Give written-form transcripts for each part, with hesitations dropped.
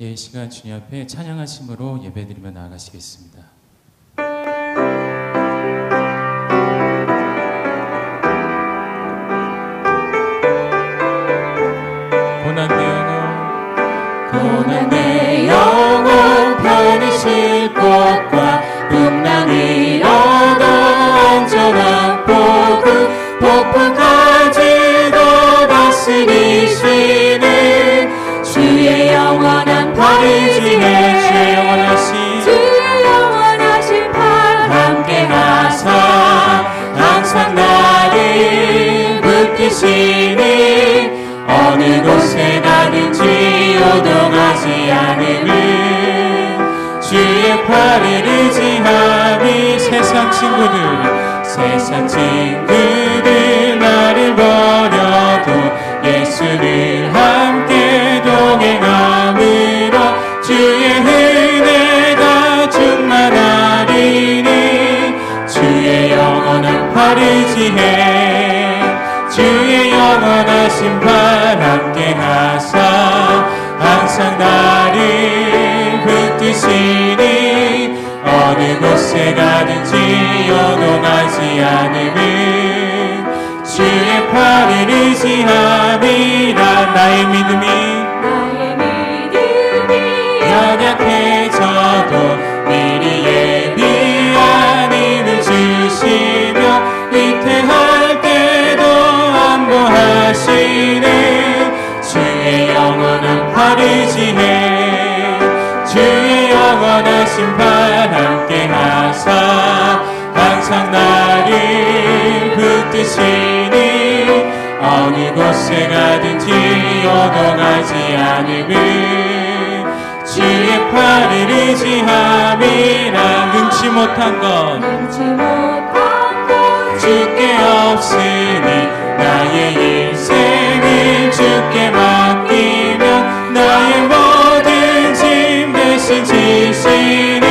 이 시간 주님 앞에 찬양하심으로 예배드리며 나아가시겠습니다. 고난 내 영혼 편히 쉴 곳과 풍랑이 오고 안전한 복음 폭풍까지도 다스리시는 주의 영원한 팔을 지내 주의 영원하신 팔 함께 하사 항상 나를 붙드시는 어느 곳에 가든지 요동하지 않음은 주의 팔을 의지함이 세상 친구들 나를 버려도 예수를 함께 동행함으로 주의 은혜가 충만하리니 주의 영원한 팔을 의지해 주의 영원하신 팔 함께 하사 항상 나를 붙드시니 어느 곳에 가든지 요동하지 않음은 주의 팔을 의지함이라 나의 믿음이 연약해져도 미리 예비한 힘을 주시며 위태할 때도 안보하시는 주의 영원한 팔을 의지해 주의 영원하신 팔 함께 하사 항상 나를 붙드시니 어느 곳에 가든지 요동하지 않음은 주의 팔을 의지함이라 능치 못한 것 주께 없으니 나의 인생을 주께 맡기며 나의 모든 짐 대신 지시는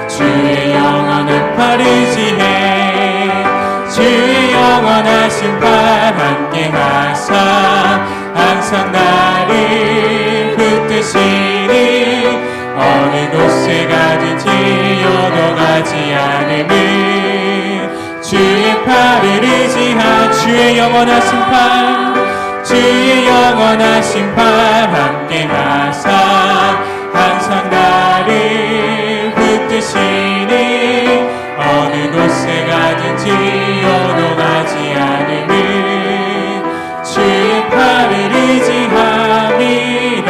주의 영원한 팔을 의지해 주의 영원하신 팔 함께 하사 항상 나를 붙드시니 어느 곳에 가든지 요동하지 않음은 주의 팔을 의지하 주의 영원하신 팔 함께 하사 항상 나를 붙드시니 어느 곳에 가든지 요동하지 않음은 주의 팔을 의지함이라.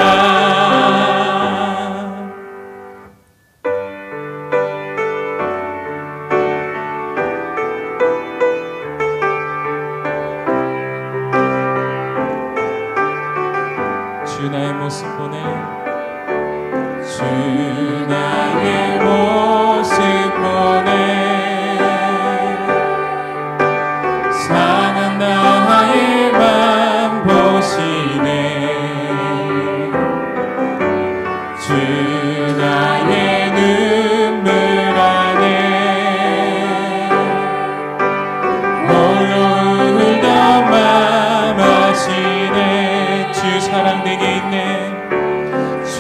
주 나의 모습 보내 주 나의 모습 보내 상한 나의 맘 보시네 주 나의 눈물 안에 홀로 울던 맘 아시네 주 사랑 내게 있네 주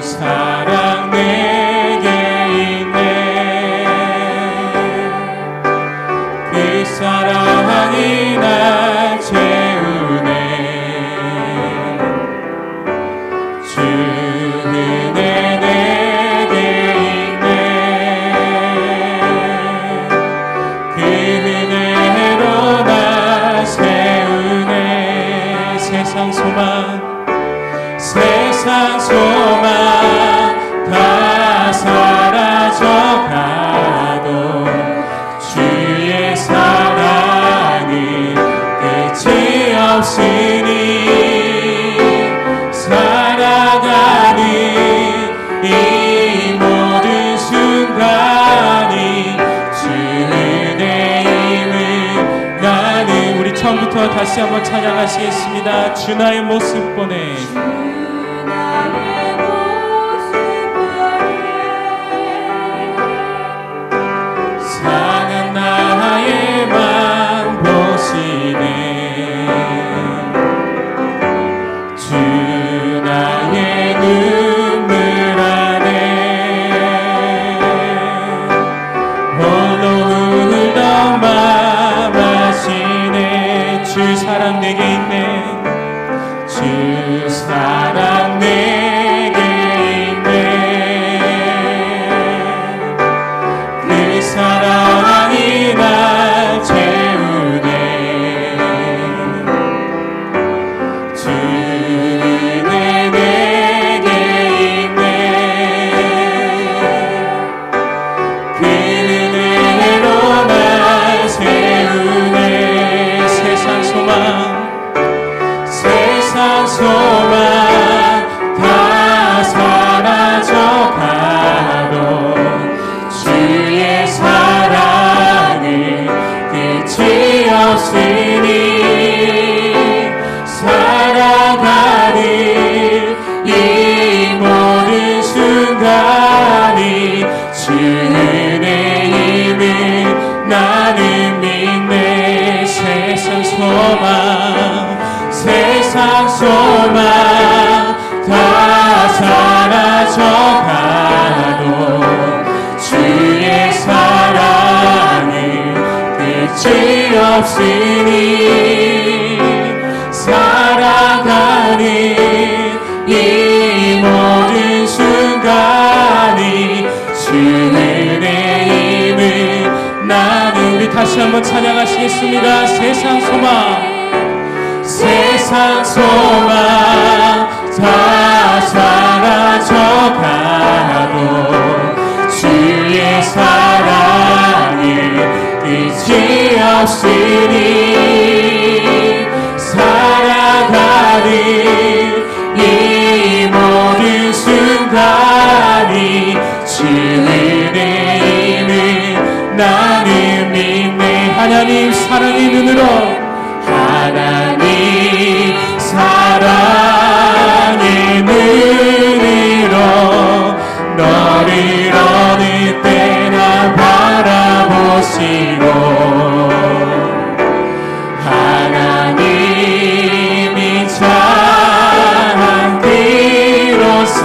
사랑 내게 있네 그 사랑이 날 채우네 주 은혜 내게 있네 그 은혜로 날 세우네 세상 소망 다 사라져가도 주의 사랑은 끝이 없으니 살아가는 이 모든 순간이 주 은혜임을 나는 우리 처음부터 다시 한번 찬양하시겠습니다. 주 나의 모습 보내 상한 나의 맘 보시네 주 나의 눈 없으니 살아가는 이 모든 순간이 주의 힘을 나는 우리 다시 한번 찬양하시겠습니다. 세상 소망 다 사라져가도 주의 사랑은 끝이 없으니 살아가는 이 모든 순간이 주의 힘을 나는 믿네. 하나님 사랑의 눈으로 하나님 사랑의 눈으로 너를 어느 때나 바라보시고 하나님이 찬양으로서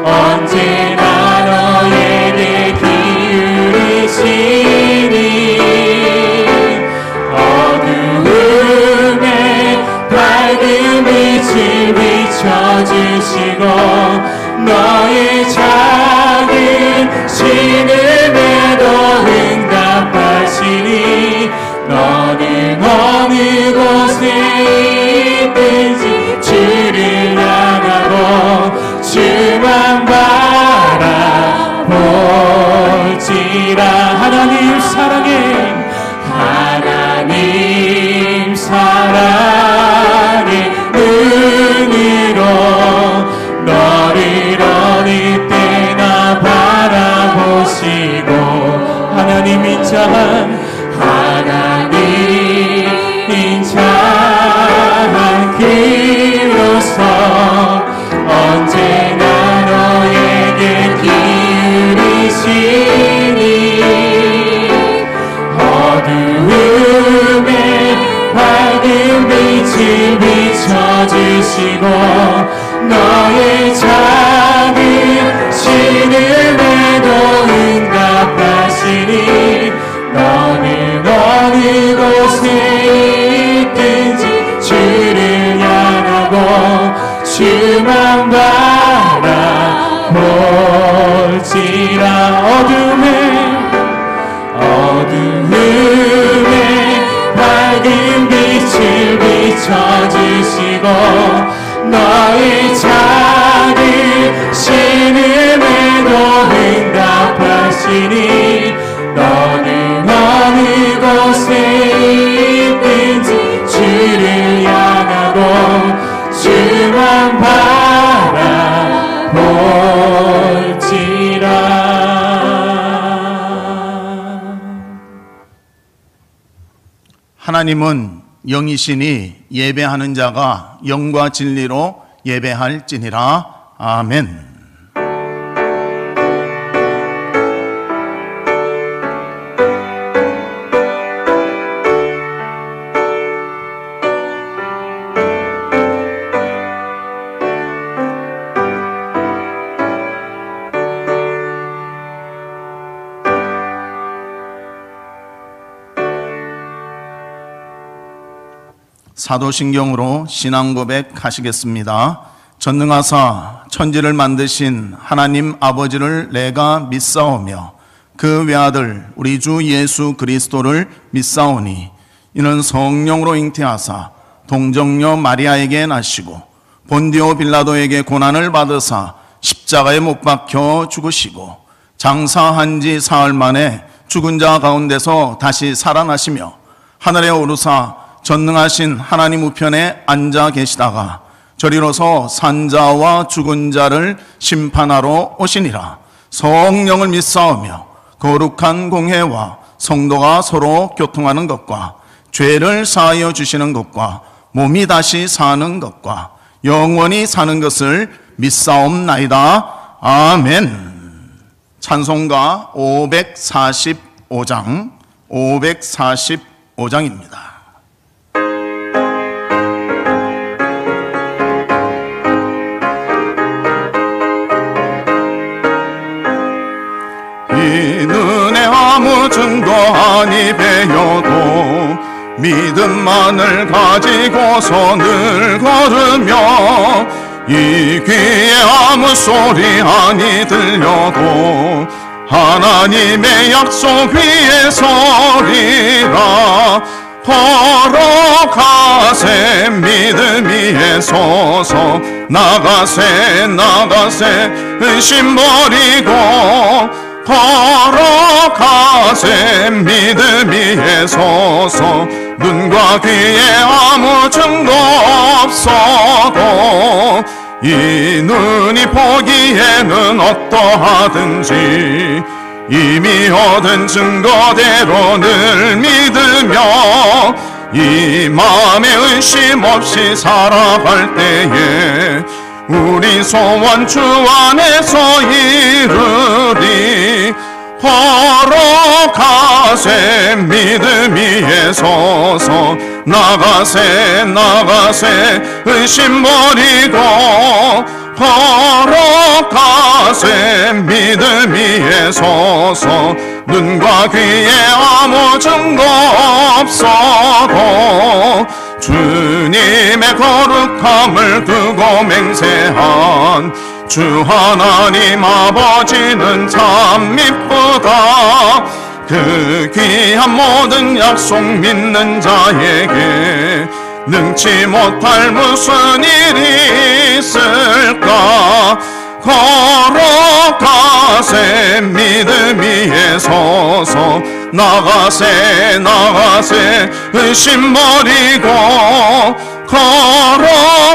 언제나 너에게 기울이시니 어두움에 밝은 빛을 비춰주시고 너의 작은 신음에도 응답하시니 너는 어느 곳에 있든지 주를 향하고 주만 바라볼지라. 하나님 사랑의 눈으로 너를 어느 때나 바라보시고 하나님 인자한 그로서 언제나 너에게 기울이시니 어두움에 밝은 빛을 비춰주시고 너의 작은 신음에도 응답하시니 너는 어느 곳에 있든지 주를 향하고 주만 바라볼지라. 어두움에 밝은 빛을 비춰주시고 너의 작은 신음에도 응답하시니 너는 어느 곳에 있든지 주를 향하고 주만 바라볼지라. 하나님은 영이시니 예배하는 자가 영과 진리로 예배할지니라. 아멘. 사도신경으로 신앙 고백하시겠습니다. 전능하사 천지를 만드신 하나님 아버지를 내가 믿사오며 그 외아들 우리 주 예수 그리스도를 믿사오니 이는 성령으로 잉태하사 동정녀 마리아에게 나시고 본디오 빌라도에게 고난을 받으사 십자가에 못 박혀 죽으시고 장사한 지 사흘 만에 죽은 자 가운데서 다시 살아나시며 하늘에 오르사 전능하신 하나님 우편에 앉아 계시다가 저리로서 산자와 죽은 자를 심판하러 오시니라. 성령을 믿사오며 거룩한 공회와 성도가 서로 교통하는 것과 죄를 사하여 주시는 것과 몸이 다시 사는 것과 영원히 사는 것을 믿사옵나이다. 아멘. 찬송가 545장입니다. 이 눈에 아무 증거 아니 배여도 믿음만을 가지고서 늘 걸으며 이 귀에 아무 소리 아니 들려도 하나님의 약속 위에 서리라. 걸어가세 믿음 위에 서서 나가세 나가세 의심 버리고 걸어가세 믿음 위에 서서 눈과 귀에 아무 증거 없어도 이 눈이 보기에는 어떠하든지 이미 얻은 증거대로 늘 믿으며 이 마음에 의심 없이 살아갈 때에 우리 소원 주 안에서 이루리. 걸어가세 믿음 위에 서서 나가세 나가세 의심 버리고 걸어가세 믿음 위에 서서 눈과 귀에 아무 증거 없어도 주님의 거룩함을 두고 맹세한 주 하나님 아버지는 참 미쁘다. 그 귀한 모든 약속 믿는 자에게 능치 못할 무슨 일이 있을까. 걸어가세 믿음 위에 서서 나가세 나가세 의심 버리고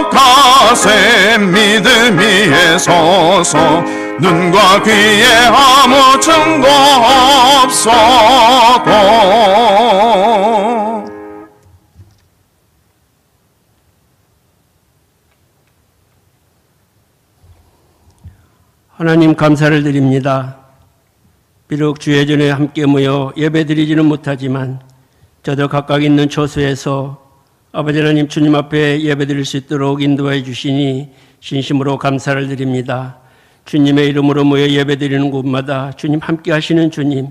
걸어가세 믿음 위에 서서 눈과 귀에 아무 증거 없어도 하나님 감사를 드립니다. 비록 주의 전에 함께 모여 예배드리지는 못하지만 저도 각각 있는 처소에서 아버지 하나님 주님 앞에 예배드릴 수 있도록 인도해 주시니 진심으로 감사를 드립니다. 주님의 이름으로 모여 예배드리는 곳마다 주님 함께 하시는 주님,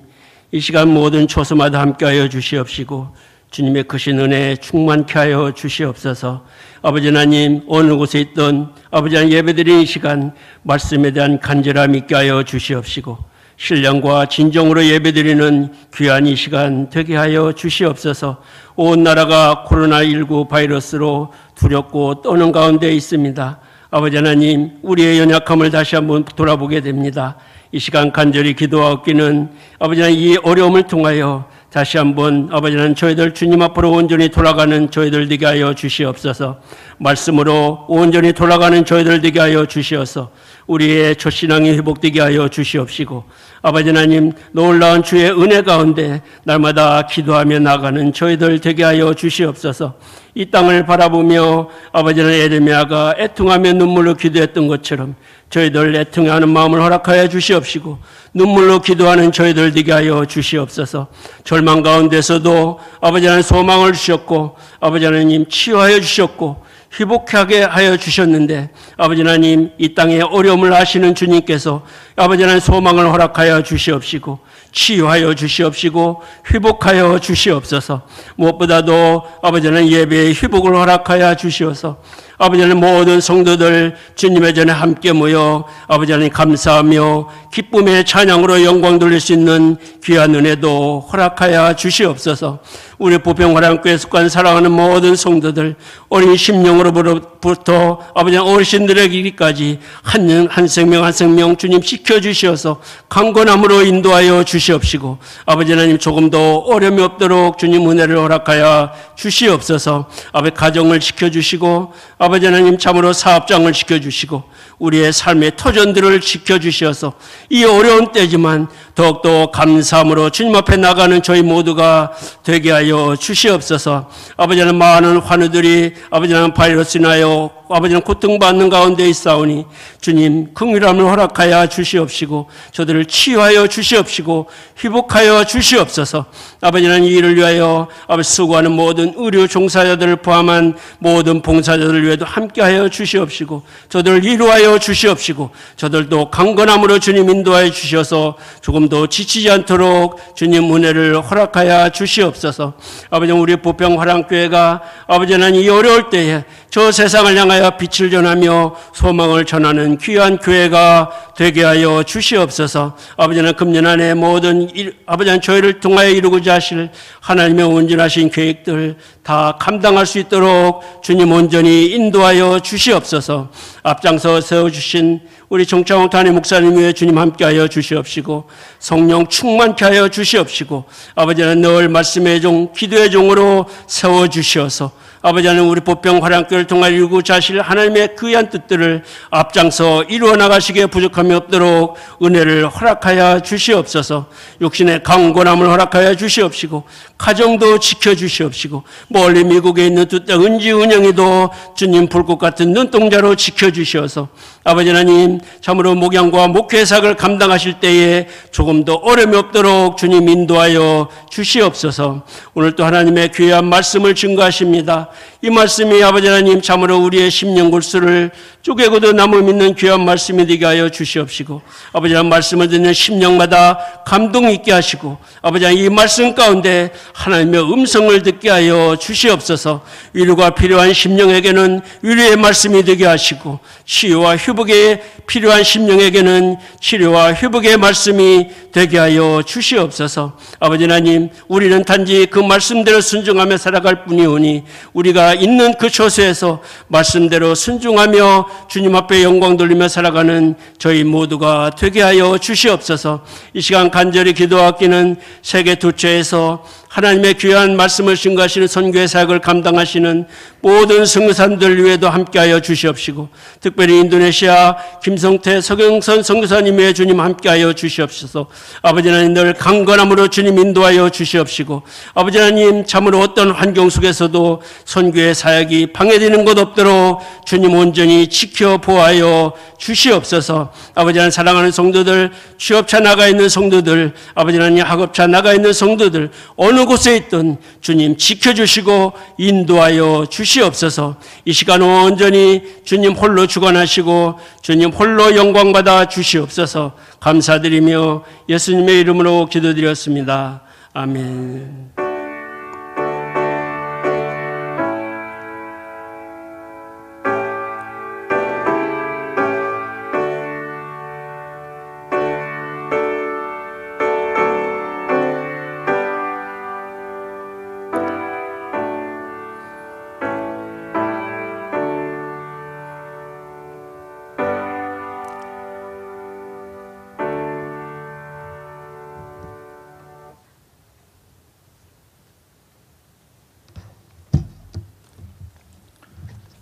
이 시간 모든 처소마다 함께하여 주시옵시고 주님의 크신 은혜에 충만케 하여 주시옵소서. 아버지 하나님, 어느 곳에 있던 아버지 하나님 예배드리는 이 시간 말씀에 대한 간절함 있게 하여 주시옵시고 신령과 진정으로 예배드리는 귀한 이 시간 되게 하여 주시옵소서. 온 나라가 코로나19 바이러스로 두렵고 떠는 가운데 있습니다. 아버지 하나님, 우리의 연약함을 다시 한번 돌아보게 됩니다. 이 시간 간절히 기도하옵기는 아버지 하나님 이 어려움을 통하여 다시 한번 아버지 하나님 저희들 주님 앞으로 온전히 돌아가는 저희들 되게 하여 주시옵소서. 말씀으로 온전히 돌아가는 저희들 되게 하여 주시어서 우리의 첫 신앙이 회복되게 하여 주시옵시고 아버지 하나님 놀라운 주의 은혜 가운데 날마다 기도하며 나가는 저희들 되게 하여 주시옵소서. 이 땅을 바라보며 아버지 하나님 에레미야가 애통하며 눈물로 기도했던 것처럼 저희들 애통하는 마음을 허락하여 주시옵시고 눈물로 기도하는 저희들 되게 하여 주시옵소서. 절망 가운데서도 아버지 하나님 소망을 주셨고 아버지 하나님 치유하여 주셨고 회복하게 하여 주셨는데 아버지 하나님 이 땅의 어려움을 아시는 주님께서 아버지 하나님 소망을 허락하여 주시옵시고 치유하여 주시옵시고 회복하여 주시옵소서. 무엇보다도 아버지 하나님 예배의 회복을 허락하여 주시옵소서. 아버지 하나님 모든 성도들 주님의 전에 함께 모여 아버지 하나님 감사하며 기쁨의 찬양으로 영광 돌릴 수 있는 귀한 은혜도 허락하여 주시옵소서. 우리 부평화랑교회 속한 사랑하는 모든 성도들 어린 심령으로부터 아버지 하나님 어르신들에게 이르기까지 한 생명 한 생명 주님 지켜주시어서 강건함으로 인도하여 주시옵시고 아버지 하나님 조금 더 어려움이 없도록 주님 은혜를 허락하여 주시옵소서. 아버지 가정을 지켜주시고 아버지 하나님 참으로 사업장을 지켜주시고 우리의 삶의 터전들을 지켜주시어서 이 어려운 때지만 더욱더 감사함으로 주님 앞에 나가는 저희 모두가 되게 하여 주시옵소서. 아버지 하나님 많은 환우들이 아버지 하나님 바이러스 인하여 아버지는 고통받는 가운데 있사오니 주님 긍휼함을 허락하여 주시옵시고 저들을 치유하여 주시옵시고 회복하여 주시옵소서. 아버지는 이 일을 위하여 아버지 수고하는 모든 의료 종사자들을 포함한 모든 봉사자들을 위해도 함께하여 주시옵시고 저들을 이루하여 주시옵시고 저들도 강건함으로 주님 인도하여 주셔서 조금 더 지치지 않도록 주님 은혜를 허락하여 주시옵소서. 아버지 우리 보평 화랑교회가 아버지 하나님 이 어려울 때에 저 세상을 향하여 빛을 전하며 소망을 전하는 귀한 교회가 되게 하여 주시옵소서. 아버지는 금년 안에 모든 아버지 하나님 저희를 통하여 이루고자 하실 하나님의 온전하신 계획들 다 감당할 수 있도록 주님 온전히 인도하여 주시옵소서. 앞장서 세워주신 우리 정창홍 단임 목사님 위에 주님 함께하여 주시옵시고 성령 충만케 하여 주시옵시고 아버지는 늘 말씀의 종 기도의 종으로 세워주시어서 아버지 하나님 우리 보병 화랑교를 통하여 이루고자 하실 하나님의 귀한 뜻들을 앞장서 이루어 나가시기에 부족함이 없도록 은혜를 허락하여 주시옵소서. 육신의 강건함을 허락하여 주시옵시고 가정도 지켜주시옵시고 멀리 미국에 있는 두 딸 은지 은영이도 주님 불꽃 같은 눈동자로 지켜주시어서 아버지 하나님 참으로 목양과 목회 사역을 감당하실 때에 조금 더 어려움이 없도록 주님 인도하여 주시옵소서. 오늘 또 하나님의 귀한 말씀을 증거하십니다. 이 말씀이 아버지 하나님 참으로 우리의 심령 골수를 쪼개고도 남음 있는 귀한 말씀이 되게 하여 주시옵시고 아버지 하나님 말씀을 듣는 심령마다 감동 있게 하시고 아버지 하나님 이 말씀 가운데 하나님의 음성을 듣게 하여 주시옵소서. 위로가 필요한 심령에게는 위로의 말씀이 되게 하시고 치유와 회복에 필요한 심령에게는 치료와 회복의 말씀이 되게 하여 주시옵소서. 아버지 하나님 우리는 단지 그 말씀대로 순종하며 살아갈 뿐이오니 우리가 있는 그 처소에서 말씀대로 순종하며 주님 앞에 영광 돌리며 살아가는 저희 모두가 되게 하여 주시옵소서. 이 시간 간절히 기도하기는 세계 도처에서 하나님의 귀한 말씀을 증거하시는 선교의 사역을 감당하시는 모든 선교사님들 위에도 함께하여 주시옵시고 특별히 인도네시아 김성태 서경선 선교사님의 주님 함께하여 주시옵소서. 아버지 하나님 늘 강건함으로 주님 인도하여 주시옵시고 아버지 하나님 참으로 어떤 환경 속에서도 선교의 사역이 방해되는 것 없도록 주님 온전히 지켜 보호하여 주시옵소서. 아버지 하나님 사랑하는 성도들 취업차 나가 있는 성도들 아버지 하나님 학업차 나가 있는 성도들 어느 곳에 있든 주님 지켜주시고 인도하여 주시옵소서. 이 시간 온전히 주님 홀로 주관하시고 주님 홀로 영광받아 주시옵소서. 감사드리며 예수님의 이름으로 기도드렸습니다. 아멘.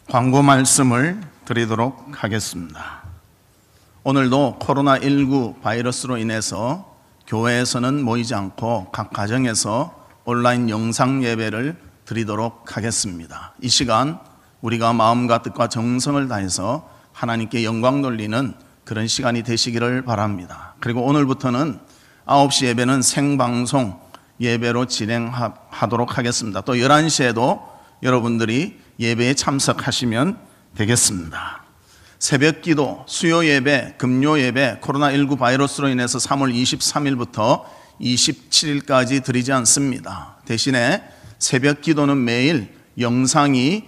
광고 말씀을 드리도록 하겠습니다. 오늘도 코로나19 바이러스로 인해서 교회에서는 모이지 않고 각 가정에서 온라인 영상 예배를 드리도록 하겠습니다. 이 시간 우리가 마음과 뜻과 정성을 다해서 하나님께 영광 돌리는 그런 시간이 되시기를 바랍니다. 그리고 오늘부터는 9시 예배는 생방송 예배로 진행하도록 하겠습니다. 또 11시에도 여러분들이 예배에 참석하시면 되겠습니다. 새벽기도, 수요예배, 금요예배 코로나19 바이러스로 인해서 3월 23일부터 27일까지 드리지 않습니다. 대신에 새벽기도는 매일 영상이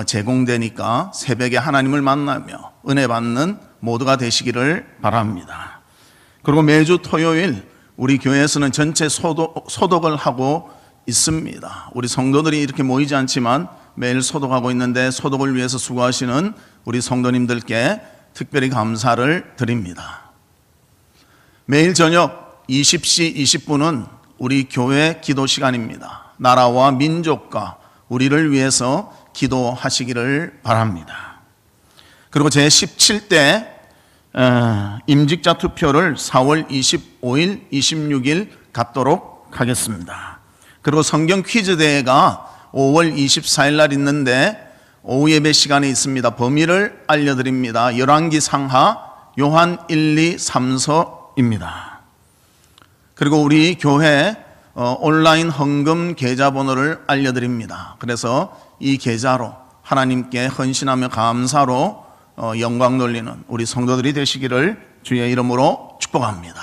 제공되니까 새벽에 하나님을 만나며 은혜 받는 모두가 되시기를 바랍니다. 그리고 매주 토요일 우리 교회에서는 전체 소독을 하고 있습니다. 우리 성도들이 이렇게 모이지 않지만 매일 소독하고 있는데 소독을 위해서 수고하시는 우리 성도님들께 특별히 감사를 드립니다. 매일 저녁 20시 20분은 우리 교회 기도 시간입니다. 나라와 민족과 우리를 위해서 기도하시기를 바랍니다. 그리고 제17대 임직자 투표를 4월 25일, 26일 갖도록 하겠습니다. 그리고 성경 퀴즈 대회가 5월 24일 날 있는데 오후 예배 시간에 있습니다. 범위를 알려드립니다. 열왕기 상하 요한 1, 2, 3서입니다. 그리고 우리 교회 온라인 헌금 계좌번호를 알려드립니다. 그래서 이 계좌로 하나님께 헌신하며 감사로 영광 돌리는 우리 성도들이 되시기를 주의 이름으로 축복합니다.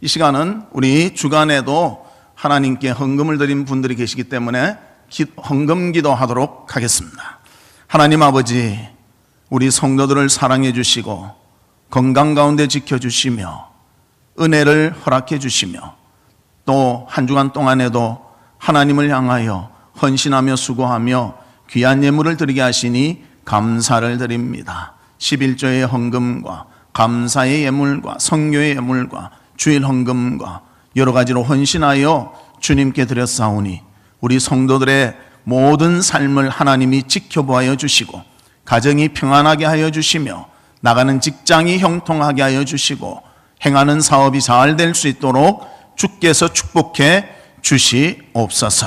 이 시간은 우리 주간에도 하나님께 헌금을 드린 분들이 계시기 때문에 헌금 기도하도록 하겠습니다. 하나님 아버지, 우리 성도들을 사랑해 주시고 건강 가운데 지켜주시며 은혜를 허락해 주시며 또 한 주간 동안에도 하나님을 향하여 헌신하며 수고하며 귀한 예물을 드리게 하시니 감사를 드립니다. 11조의 헌금과 감사의 예물과 성교의 예물과 주일 헌금과 여러 가지로 헌신하여 주님께 드렸사오니 우리 성도들의 모든 삶을 하나님이 지켜보아 주시고 가정이 평안하게 하여 주시며 나가는 직장이 형통하게 하여 주시고 행하는 사업이 잘 될 수 있도록 주께서 축복해 주시옵소서.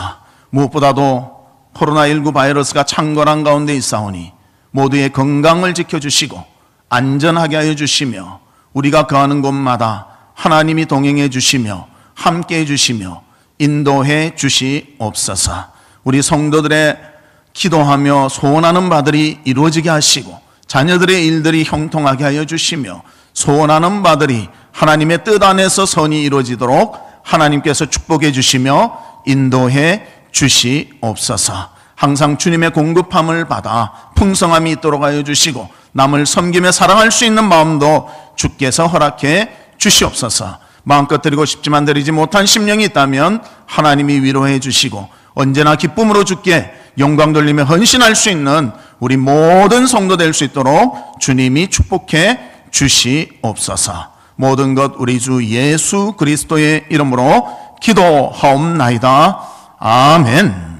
무엇보다도 코로나19 바이러스가 창궐한 가운데 있사오니 모두의 건강을 지켜주시고 안전하게 하여 주시며 우리가 거하는 곳마다 하나님이 동행해 주시며 함께해 주시며 인도해 주시옵소서. 우리 성도들의 기도하며 소원하는 바들이 이루어지게 하시고 자녀들의 일들이 형통하게 하여 주시며 소원하는 바들이 하나님의 뜻 안에서 선이 이루어지도록 하나님께서 축복해 주시며 인도해 주시옵소서. 항상 주님의 공급함을 받아 풍성함이 있도록 하여 주시고 남을 섬기며 사랑할 수 있는 마음도 주께서 허락해 주시옵소서. 마음껏 드리고 싶지만 드리지 못한 심령이 있다면 하나님이 위로해 주시고 언제나 기쁨으로 주께 영광 돌리며 헌신할 수 있는 우리 모든 성도 될 수 있도록 주님이 축복해 주시옵소서. 모든 것 우리 주 예수 그리스도의 이름으로 기도하옵나이다. 아멘.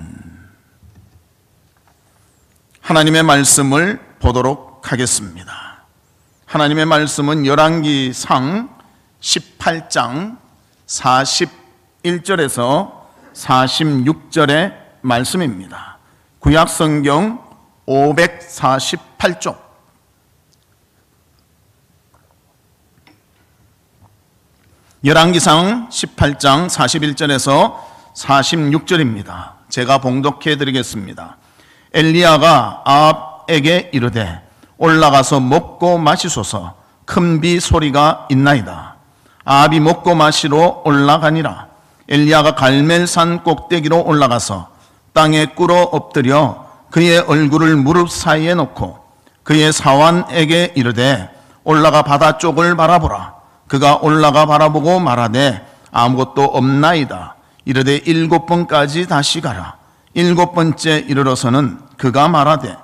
하나님의 말씀을 보도록 하겠습니다. 하나님의 말씀은 열왕기상 18장 41절에서 46절의 말씀입니다. 구약성경 548쪽. 열왕기상 18장 41절에서 46절입니다. 제가 봉독해 드리겠습니다. 엘리야가 아합에게 이르되 올라가서 먹고 마시소서. 큰 비 소리가 있나이다. 아합이 먹고 마시러 올라가니라. 엘리야가 갈멜산 꼭대기로 올라가서 땅에 꿇어 엎드려 그의 얼굴을 무릎 사이에 놓고 그의 사환에게 이르되 올라가 바다 쪽을 바라보라. 그가 올라가 바라보고 말하되 아무것도 없나이다. 이르되 7번까지 다시 가라. 7번째 이르러서는 그가 말하되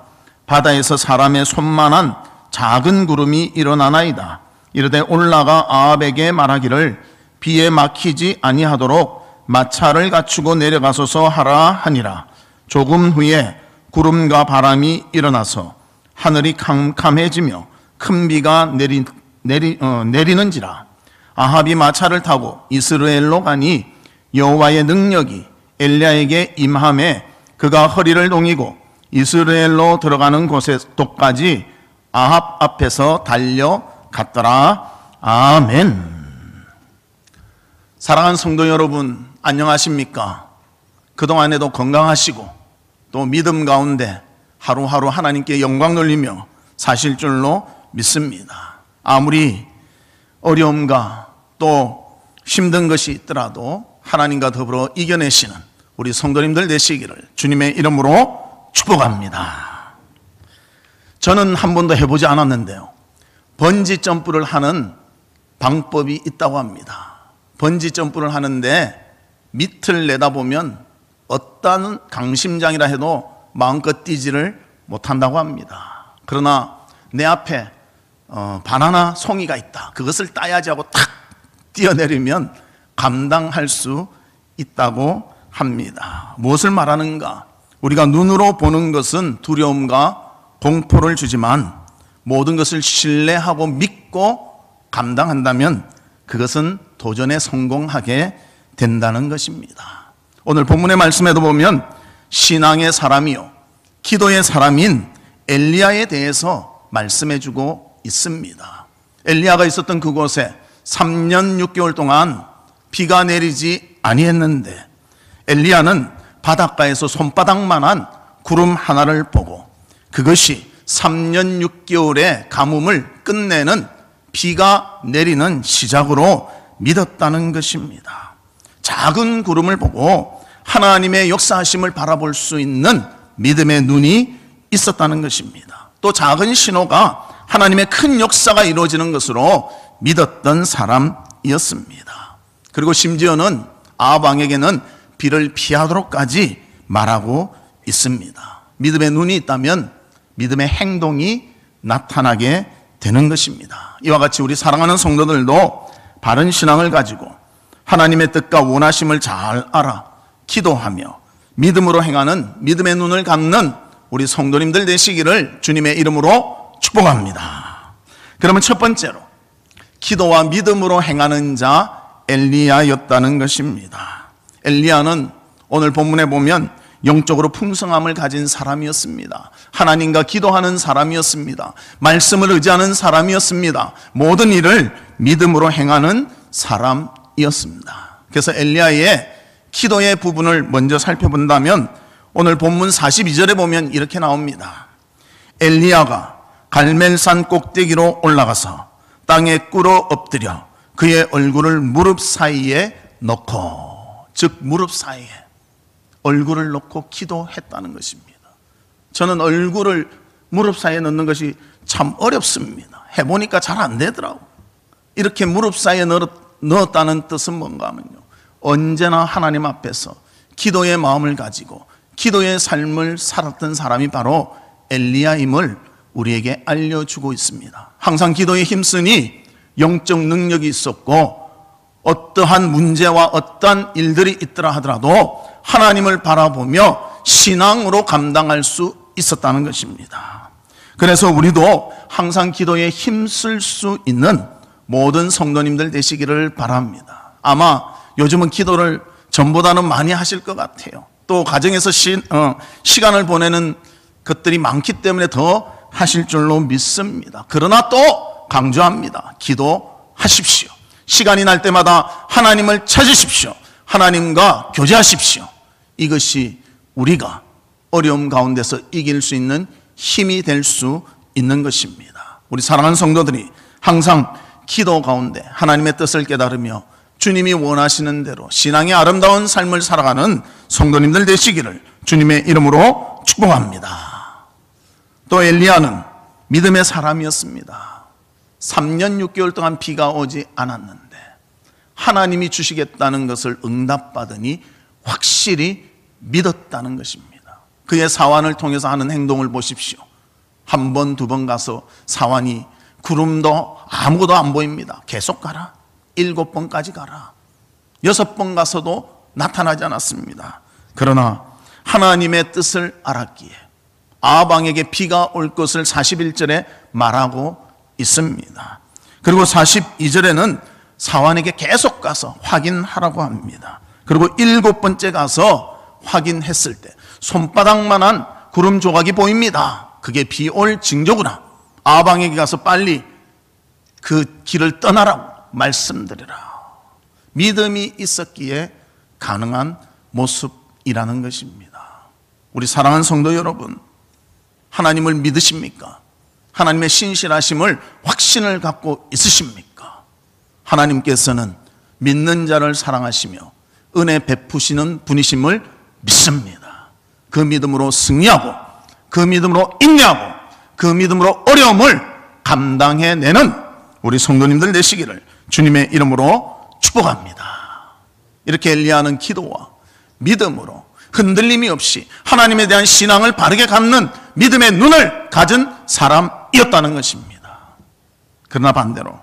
바다에서 사람의 손만한 작은 구름이 일어나나이다. 이르되 올라가 아합에게 말하기를 비에 막히지 아니하도록 마차를 갖추고 내려가소서 하라 하니라. 조금 후에 구름과 바람이 일어나서 하늘이 캄캄해지며 큰 비가 내리는지라. 아합이 마차를 타고 이스라엘로 가니 여호와의 능력이 엘리야에게 임함에 그가 허리를 동이고 이스라엘로 들어가는 곳에도까지 아합 앞에서 달려갔더라. 아멘. 사랑하는 성도 여러분, 안녕하십니까? 그동안에도 건강하시고 또 믿음 가운데 하루하루 하나님께 영광 돌리며 사실 줄로 믿습니다. 아무리 어려움과 또 힘든 것이 있더라도 하나님과 더불어 이겨내시는 우리 성도님들 되시기를 주님의 이름으로 축복합니다. 저는 한 번도 해보지 않았는데요, 번지 점프를 하는 방법이 있다고 합니다. 번지 점프를 하는데 밑을 내다보면 어떤 강심장이라 해도 마음껏 뛰지를 못한다고 합니다. 그러나 내 앞에 바나나 송이가 있다, 그것을 따야지 하고 탁 뛰어내리면 감당할 수 있다고 합니다. 무엇을 말하는가? 우리가 눈으로 보는 것은 두려움과 공포를 주지만 모든 것을 신뢰하고 믿고 감당한다면 그것은 도전에 성공하게 된다는 것입니다. 오늘 본문의 말씀에도 보면 신앙의 사람이요 기도의 사람인 엘리야에 대해서 말씀해주고 있습니다. 엘리야가 있었던 그곳에 3년 6개월 동안 비가 내리지 아니했는데 엘리야는 바닷가에서 손바닥만한 구름 하나를 보고 그것이 3년 6개월의 가뭄을 끝내는 비가 내리는 시작으로 믿었다는 것입니다. 작은 구름을 보고 하나님의 역사하심을 바라볼 수 있는 믿음의 눈이 있었다는 것입니다. 또 작은 신호가 하나님의 큰 역사가 이루어지는 것으로 믿었던 사람이었습니다. 그리고 심지어는 아합 왕에게는 비를 피하도록까지 말하고 있습니다. 믿음의 눈이 있다면 믿음의 행동이 나타나게 되는 것입니다. 이와 같이 우리 사랑하는 성도들도 바른 신앙을 가지고 하나님의 뜻과 원하심을 잘 알아 기도하며 믿음으로 행하는 믿음의 눈을 갖는 우리 성도님들 되시기를 주님의 이름으로 축복합니다. 그러면 첫 번째로 기도와 믿음으로 행하는 자 엘리야였다는 것입니다. 엘리야는 오늘 본문에 보면 영적으로 풍성함을 가진 사람이었습니다. 하나님과 기도하는 사람이었습니다. 말씀을 의지하는 사람이었습니다. 모든 일을 믿음으로 행하는 사람이었습니다. 그래서 엘리야의 기도의 부분을 먼저 살펴본다면 오늘 본문 42절에 보면 이렇게 나옵니다. 엘리야가 갈멜산 꼭대기로 올라가서 땅에 꿇어 엎드려 그의 얼굴을 무릎 사이에 넣고, 즉 무릎 사이에 얼굴을 넣고 기도했다는 것입니다. 저는 얼굴을 무릎 사이에 넣는 것이 참 어렵습니다. 해보니까 잘 안 되더라고요. 이렇게 무릎 사이에 넣었다는 뜻은 뭔가 하면요, 언제나 하나님 앞에서 기도의 마음을 가지고 기도의 삶을 살았던 사람이 바로 엘리야임을 우리에게 알려주고 있습니다. 항상 기도에 힘쓰니 영적 능력이 있었고 어떠한 문제와 어떠한 일들이 있더라 하더라도 하나님을 바라보며 신앙으로 감당할 수 있었다는 것입니다. 그래서 우리도 항상 기도에 힘쓸 수 있는 모든 성도님들 되시기를 바랍니다. 아마 요즘은 기도를 전보다는 많이 하실 것 같아요. 또 가정에서 시간을 보내는 것들이 많기 때문에 더 하실 줄로 믿습니다. 그러나 또 강조합니다. 기도하십시오. 시간이 날 때마다 하나님을 찾으십시오. 하나님과 교제하십시오. 이것이 우리가 어려움 가운데서 이길 수 있는 힘이 될 수 있는 것입니다. 우리 사랑하는 성도들이 항상 기도 가운데 하나님의 뜻을 깨달으며 주님이 원하시는 대로 신앙의 아름다운 삶을 살아가는 성도님들 되시기를 주님의 이름으로 축복합니다. 또 엘리야는 믿음의 사람이었습니다. 3년 6개월 동안 비가 오지 않았는데 하나님이 주시겠다는 것을 응답받으니 확실히 믿었다는 것입니다. 그의 사환을 통해서 하는 행동을 보십시오. 한 번, 두 번 가서 사환이 구름도 아무것도 안 보입니다. 계속 가라. 7번까지 가라. 6번 가서도 나타나지 않았습니다. 그러나 하나님의 뜻을 알았기에 아합 왕에게 비가 올 것을 41절에 말하고 있습니다. 그리고 42절에는 사환에게 계속 가서 확인하라고 합니다. 그리고 7번째 가서 확인했을 때 손바닥만한 구름 조각이 보입니다. 그게 비 올 징조구나. 아합 왕에게 가서 빨리 그 길을 떠나라고 말씀드리라. 믿음이 있었기에 가능한 모습이라는 것입니다. 우리 사랑하는 성도 여러분, 하나님을 믿으십니까? 하나님의 신실하심을 확신을 갖고 있으십니까? 하나님께서는 믿는 자를 사랑하시며 은혜 베푸시는 분이심을 믿습니다. 그 믿음으로 승리하고 그 믿음으로 인내하고 그 믿음으로 어려움을 감당해내는 우리 성도님들 되시기를 주님의 이름으로 축복합니다. 이렇게 엘리야는 기도와 믿음으로 흔들림이 없이 하나님에 대한 신앙을 바르게 갖는 믿음의 눈을 가진 사람이었다는 것입니다. 그러나 반대로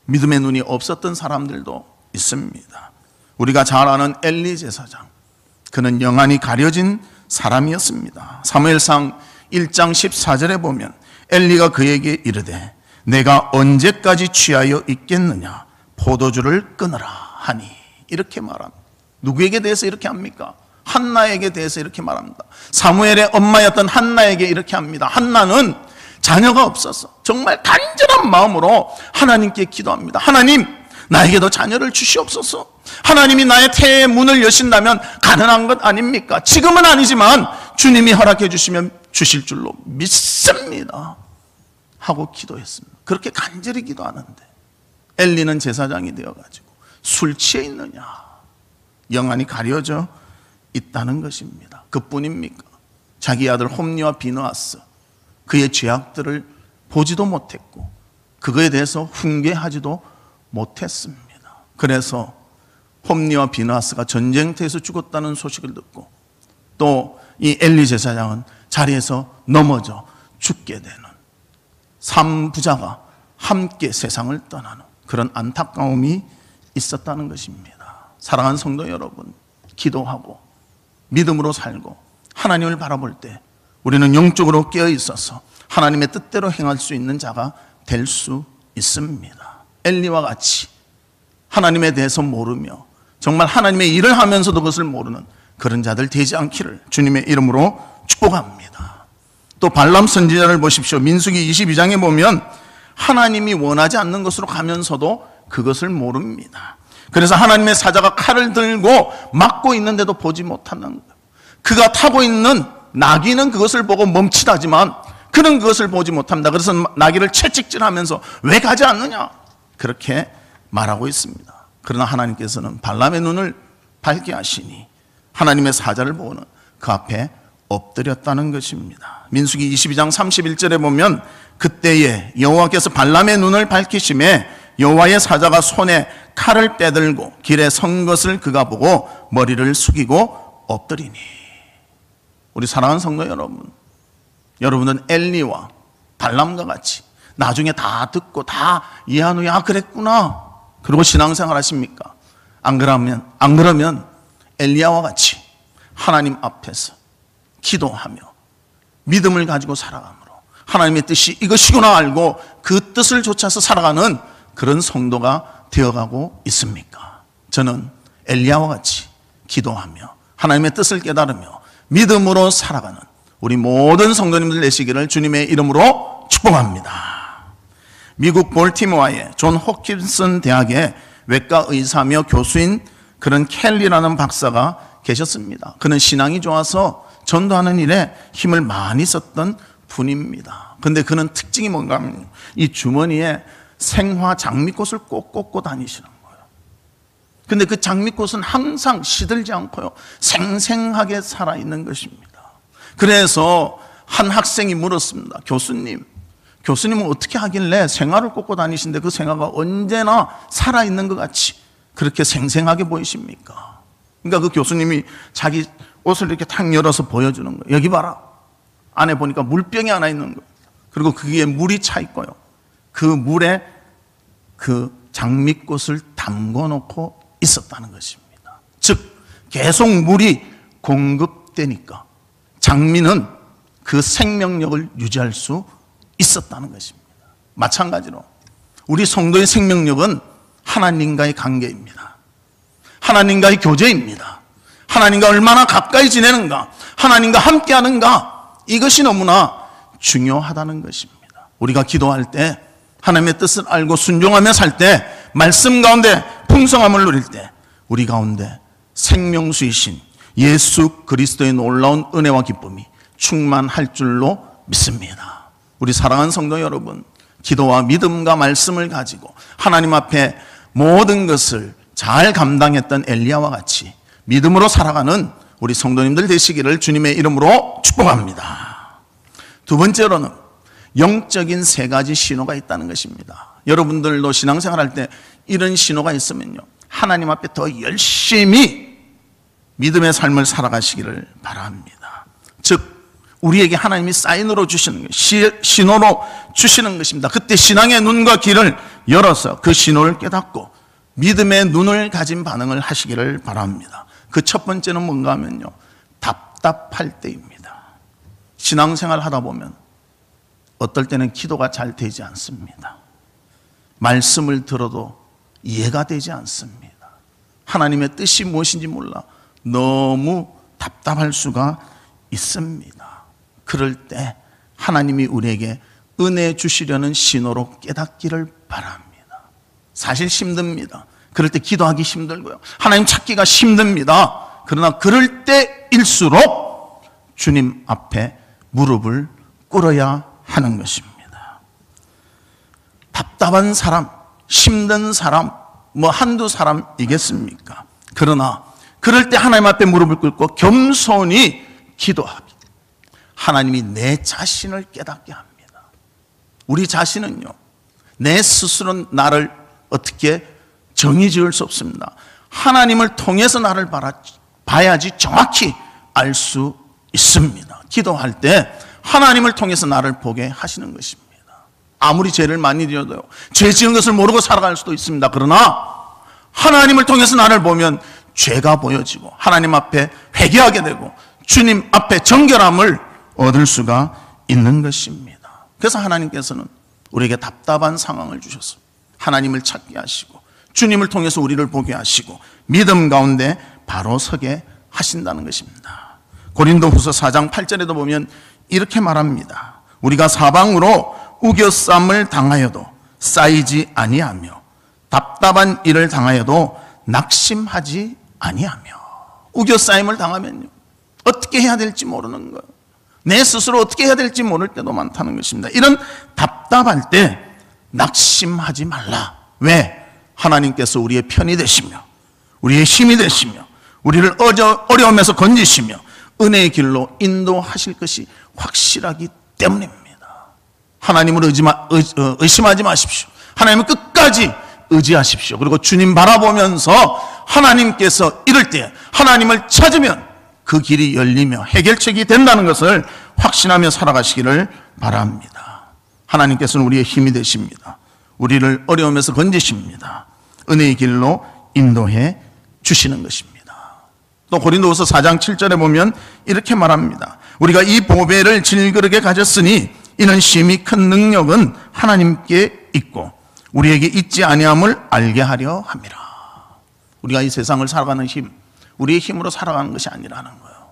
믿음의 눈이 없었던 사람들도 있습니다. 우리가 잘 아는 엘리 제사장, 그는 영안이 가려진 사람이었습니다. 사무엘상 1장 14절에 보면 엘리가 그에게 이르되 내가 언제까지 취하여 있겠느냐, 포도주를 끊으라 하니, 이렇게 말합니다. 누구에게 대해서 이렇게 합니까? 한나에게 대해서 이렇게 말합니다. 사무엘의 엄마였던 한나에게 이렇게 합니다. 한나는 자녀가 없어서 정말 간절한 마음으로 하나님께 기도합니다. 하나님, 나에게도 자녀를 주시옵소서. 하나님이 나의 태의 문을 여신다면 가능한 것 아닙니까? 지금은 아니지만 주님이 허락해 주시면 주실 줄로 믿습니다 하고 기도했습니다. 그렇게 간절히 기도하는데 엘리는 제사장이 되어가지고 술 취해 있느냐, 영안이 가려져 있다는 것입니다. 그뿐입니까? 자기 아들 홈리와 비느하스, 그의 죄악들을 보지도 못했고 그거에 대해서 훈계하지도 못했습니다. 그래서 홈리와 비느하스가 전쟁터에서 죽었다는 소식을 듣고 또 이 엘리 제사장은 자리에서 넘어져 죽게 되는 3부자가 함께 세상을 떠나는 그런 안타까움이 있었다는 것입니다. 사랑하는 성도 여러분, 기도하고 믿음으로 살고 하나님을 바라볼 때 우리는 영적으로 깨어 있어서 하나님의 뜻대로 행할 수 있는 자가 될 수 있습니다. 엘리와 같이 하나님에 대해서 모르며 정말 하나님의 일을 하면서도 그것을 모르는 그런 자들 되지 않기를 주님의 이름으로 축복합니다. 또 발람 선지자를 보십시오. 민수기 22장에 보면 하나님이 원하지 않는 것으로 가면서도 그것을 모릅니다. 그래서 하나님의 사자가 칼을 들고 막고 있는데도 보지 못하는 것. 그가 타고 있는 나귀는 그것을 보고 멈칫하지만 그는 그것을 보지 못합니다. 그래서 나귀를 채찍질하면서 왜 가지 않느냐, 그렇게 말하고 있습니다. 그러나 하나님께서는 발람의 눈을 밝게 하시니 하나님의 사자를 보고는 그 앞에 엎드렸다는 것입니다. 민수기 22장 31절에 보면 그때에 여호와께서 발람의 눈을 밝히심에 여호와의 사자가 손에 칼을 빼들고 길에 선 것을 그가 보고 머리를 숙이고 엎드리니. 우리 사랑하는 성도 여러분, 여러분은 엘리와 발람과 같이 나중에 다 듣고 다 이해한 후에 그랬구나 그리고 신앙생활 하십니까? 안 그러면 엘리야와 같이 하나님 앞에서 기도하며 믿음을 가지고 살아가므로 하나님의 뜻이 이것이구나 알고 그 뜻을 좇아서 살아가는 그런 성도가 되어가고 있습니까? 저는 엘리야와 같이 기도하며 하나님의 뜻을 깨달으며 믿음으로 살아가는 우리 모든 성도님들 되시기를 주님의 이름으로 축복합니다. 미국 볼티모어의 존 호킨슨 대학의 외과 의사며 교수인 그런 켈리라는 박사가 계셨습니다. 그는 신앙이 좋아서 전도하는 일에 힘을 많이 썼던 분입니다. 그런데 그는 특징이 뭔가 하면 이 주머니에 생화 장미꽃을 꼭 꽂고 다니시는 거예요. 그런데 그 장미꽃은 항상 시들지 않고요, 생생하게 살아있는 것입니다. 그래서 한 학생이 물었습니다. 교수님은 어떻게 하길래 생화를 꽂고 다니시는데 그 생화가 언제나 살아있는 것 같이 그렇게 생생하게 보이십니까? 그러니까 그 교수님이 자기 옷을 이렇게 탁 열어서 보여주는 거예요. 여기 봐라. 안에 보니까 물병이 하나 있는 거예요. 그리고 거기에 물이 차 있고요. 그 물에 그 장미꽃을 담궈 놓고 있었다는 것입니다. 즉 계속 물이 공급되니까 장미는 그 생명력을 유지할 수 있었다는 것입니다. 마찬가지로 우리 성도의 생명력은 하나님과의 관계입니다. 하나님과의 교제입니다. 하나님과 얼마나 가까이 지내는가, 하나님과 함께하는가, 이것이 너무나 중요하다는 것입니다. 우리가 기도할 때 하나님의 뜻을 알고 순종하며 살 때, 말씀 가운데 풍성함을 누릴 때 우리 가운데 생명수이신 예수 그리스도의 놀라운 은혜와 기쁨이 충만할 줄로 믿습니다. 우리 사랑하는 성도 여러분, 기도와 믿음과 말씀을 가지고 하나님 앞에 모든 것을 잘 감당했던 엘리야와 같이 믿음으로 살아가는 우리 성도님들 되시기를 주님의 이름으로 축복합니다. 두 번째로는 영적인 세 가지 신호가 있다는 것입니다. 여러분들도 신앙생활 할 때 이런 신호가 있으면요, 하나님 앞에 더 열심히 믿음의 삶을 살아가시기를 바랍니다. 즉 우리에게 하나님이 사인으로 주시는 것, 신호로 주시는 것입니다. 그때 신앙의 눈과 귀를 열어서 그 신호를 깨닫고 믿음의 눈을 가진 반응을 하시기를 바랍니다. 그 첫 번째는 뭔가 하면요, 답답할 때입니다. 신앙생활 하다 보면 어떨 때는 기도가 잘 되지 않습니다. 말씀을 들어도 이해가 되지 않습니다. 하나님의 뜻이 무엇인지 몰라 너무 답답할 수가 있습니다. 그럴 때 하나님이 우리에게 은혜 주시려는 신호로 깨닫기를 바랍니다. 사실 힘듭니다. 그럴 때 기도하기 힘들고요. 하나님 찾기가 힘듭니다. 그러나 그럴 때일수록 주님 앞에 무릎을 꿇어야 하는 것입니다. 답답한 사람, 힘든 사람, 한두 사람이겠습니까? 그러나 그럴 때 하나님 앞에 무릎을 꿇고 겸손히 기도합니다. 하나님이 내 자신을 깨닫게 합니다. 우리 자신은요, 내 스스로 나를 어떻게 정의 지을 수 없습니다. 하나님을 통해서 나를 봐야지 정확히 알 수 있습니다. 기도할 때 하나님을 통해서 나를 보게 하시는 것입니다. 아무리 죄를 많이 지어도요, 죄 지은 것을 모르고 살아갈 수도 있습니다. 그러나 하나님을 통해서 나를 보면 죄가 보여지고 하나님 앞에 회개하게 되고 주님 앞에 정결함을 얻을 수가 있는 것입니다. 그래서 하나님께서는 우리에게 답답한 상황을 주셔서 하나님을 찾게 하시고 주님을 통해서 우리를 보게 하시고 믿음 가운데 바로 서게 하신다는 것입니다. 고린도후서 4장 8절에도 보면 이렇게 말합니다. 우리가 사방으로 우겨쌈을 당하여도 쌓이지 아니하며 답답한 일을 당하여도 낙심하지 아니하며. 우겨싸임을 당하면요, 어떻게 해야 될지 모르는 거예요. 내 스스로 어떻게 해야 될지 모를 때도 많다는 것입니다. 이런 답답할 때 낙심하지 말라. 왜? 하나님께서 우리의 편이 되시며 우리의 힘이 되시며 우리를 어려움에서 건지시며 은혜의 길로 인도하실 것이 확실하기 때문입니다. 하나님을 의심하지 마십시오. 하나님을 끝까지 의지하십시오. 그리고 주님 바라보면서 하나님께서 이럴 때 하나님을 찾으면 그 길이 열리며 해결책이 된다는 것을 확신하며 살아가시기를 바랍니다. 하나님께서는 우리의 힘이 되십니다. 우리를 어려움에서 건지십니다. 은혜의 길로 인도해 주시는 것입니다. 또 고린도후서 4장 7절에 보면 이렇게 말합니다. 우리가 이 보배를 질그릇에 가졌으니 이는 심히 큰 능력은 하나님께 있고 우리에게 있지 아니함을 알게 하려 함이라. 우리가 이 세상을 살아가는 힘, 우리의 힘으로 살아가는 것이 아니라는 거예요.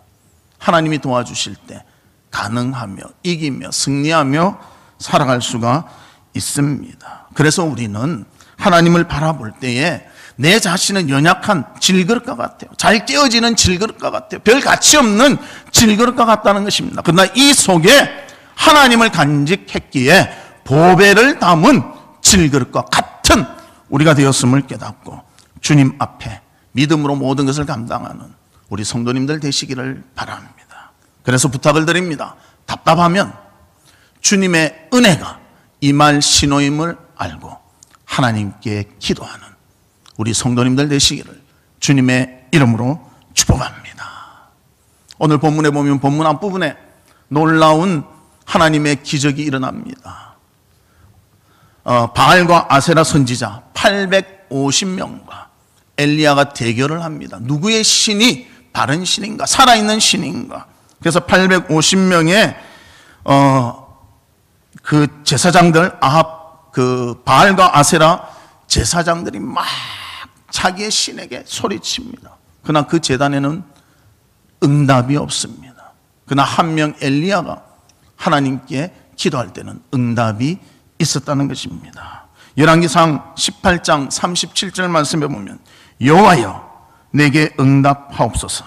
하나님이 도와주실 때 가능하며 이기며 승리하며 살아갈 수가 있습니다. 그래서 우리는 하나님을 바라볼 때에 내 자신은 연약한 질그릇과 같아요. 잘 깨어지는 질그릇과 같아요. 별 가치 없는 질그릇과 같다는 것입니다. 그러나 이 속에 하나님을 간직했기에 보배를 담은 질그릇과 같은 우리가 되었음을 깨닫고 주님 앞에 믿음으로 모든 것을 감당하는 우리 성도님들 되시기를 바랍니다. 그래서 부탁을 드립니다. 답답하면 주님의 은혜가 임할 신호임을 알고 하나님께 기도하는 우리 성도님들 되시기를 주님의 이름으로 축복합니다. 오늘 본문에 보면 본문 앞부분에 놀라운 하나님의 기적이 일어납니다. 바알과 아세라 선지자 850명과 엘리야가 대결을 합니다. 누구의 신이 바른 신인가, 살아있는 신인가. 그래서 850명의 그 제사장들, 그 바알과 아세라 제사장들이 막 자기의 신에게 소리칩니다. 그러나 그 제단에는 응답이 없습니다. 그러나 한 명 엘리야가 하나님께 기도할 때는 응답이 있었다는 것입니다. 열왕기상 18장 37절 말씀에 보면 여호와여 내게 응답하옵소서,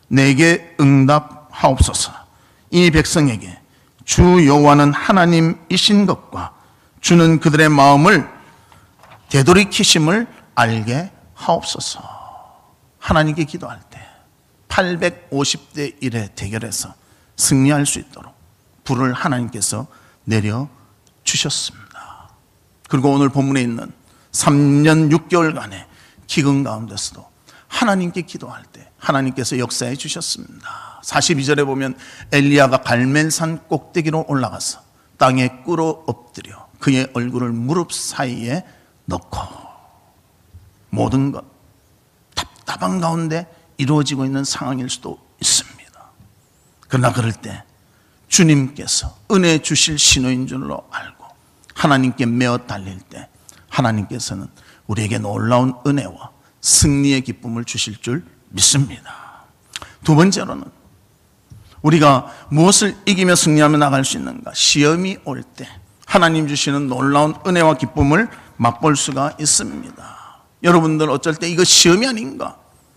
내게 응답하옵소서. 이 백성에게 주 여호와는 하나님이신 것과 주는 그들의 마음을 되돌이키심을 알게 하옵소서. 하나님께 기도할 때 850대 1의 대결에서 승리할 수 있도록 불을 하나님께서 내려 주셨습니다. 그리고 오늘 본문에 있는 3년 6개월간의 기근 가운데서도 하나님께 기도할 때 하나님께서 역사해 주셨습니다. 42절에 보면 엘리야가 갈멜산 꼭대기로 올라가서 땅에 꿇어 엎드려 그의 얼굴을 무릎 사이에 넣고 모든 것 답답한 가운데 이루어지고 있는 상황일 수도 있습니다. 그러나 그럴 때 주님께서 은혜 주실 신호인 줄로 알고 하나님께 매어 달릴 때 하나님께서는 우리에게 놀라운 은혜와 승리의 기쁨을 주실 줄 믿습니다. 두 번째로는 우리가 무엇을 이기며 승리하며 나갈 수 있는가? 시험이 올 때 하나님 주시는 놀라운 은혜와 기쁨을 맛볼 수가 있습니다. 여러분들 어쩔 때 이거 시험이 아닌가?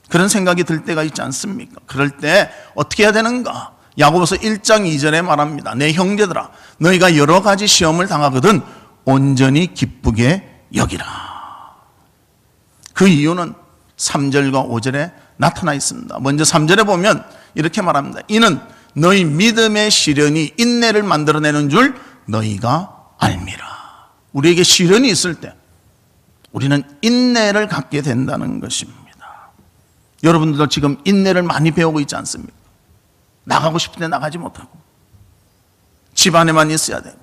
그런 생각이 들 때가 있지 않습니까? 그럴 때 어떻게 해야 되는가? 야고보서 1장 2절에 말합니다. 내 형제들아, 너희가 여러 가지 시험을 당하거든 온전히 기쁘게 여기라. 그 이유는 3절과 5절에 나타나 있습니다. 먼저 3절에 보면 이렇게 말합니다. 이는 너희 믿음의 시련이 인내를 만들어내는 줄 너희가 알미라. 우리에게 시련이 있을 때 우리는 인내를 갖게 된다는 것입니다. 여러분들도 지금 인내를 많이 배우고 있지 않습니까? 나가고 싶을 때 나가지 못하고 집안에만 있어야 되고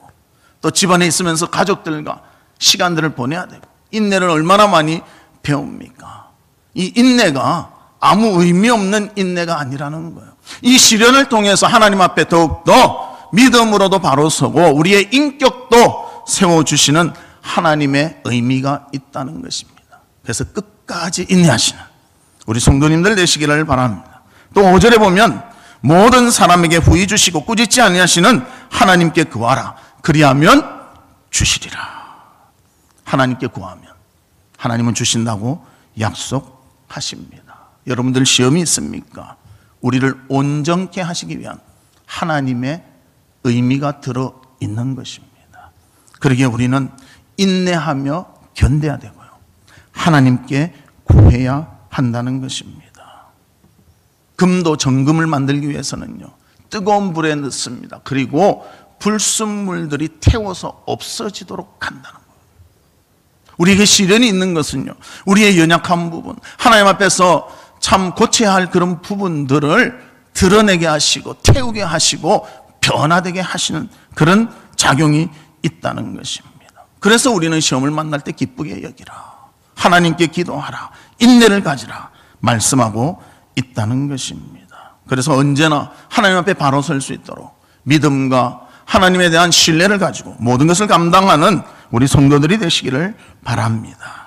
또 집안에 있으면서 가족들과 시간들을 보내야 되고 인내를 얼마나 많이 배웁니까? 이 인내가 아무 의미 없는 인내가 아니라는 거예요. 이 시련을 통해서 하나님 앞에 더욱더 믿음으로도 바로 서고 우리의 인격도 세워주시는 하나님의 의미가 있다는 것입니다. 그래서 끝까지 인내하시는 우리 성도님들 되시기를 바랍니다. 또 5절에 보면 모든 사람에게 후히 주시고 꾸짖지 아니하시는 하나님께 구하라. 그리하면 주시리라. 하나님께 구하면 하나님은 주신다고 약속하십니다. 여러분들 시험이 있습니까? 우리를 온전케 하시기 위한 하나님의 의미가 들어있는 것입니다. 그러기에 우리는 인내하며 견뎌야 되고요. 하나님께 구해야 한다는 것입니다. 금도 정금을 만들기 위해서는요, 뜨거운 불에 넣습니다. 그리고 불순물들이 태워서 없어지도록 한다는 거예요. 우리에게 시련이 있는 것은요, 우리의 연약한 부분, 하나님 앞에서 참 고쳐야 할 그런 부분들을 드러내게 하시고 태우게 하시고 변화되게 하시는 그런 작용이 있다는 것입니다. 그래서 우리는 시험을 만날 때 기쁘게 여기라, 하나님께 기도하라, 인내를 가지라 말씀하고 있다는 것입니다. 그래서 언제나 하나님 앞에 바로 설 수 있도록 믿음과 하나님에 대한 신뢰를 가지고 모든 것을 감당하는 우리 성도들이 되시기를 바랍니다.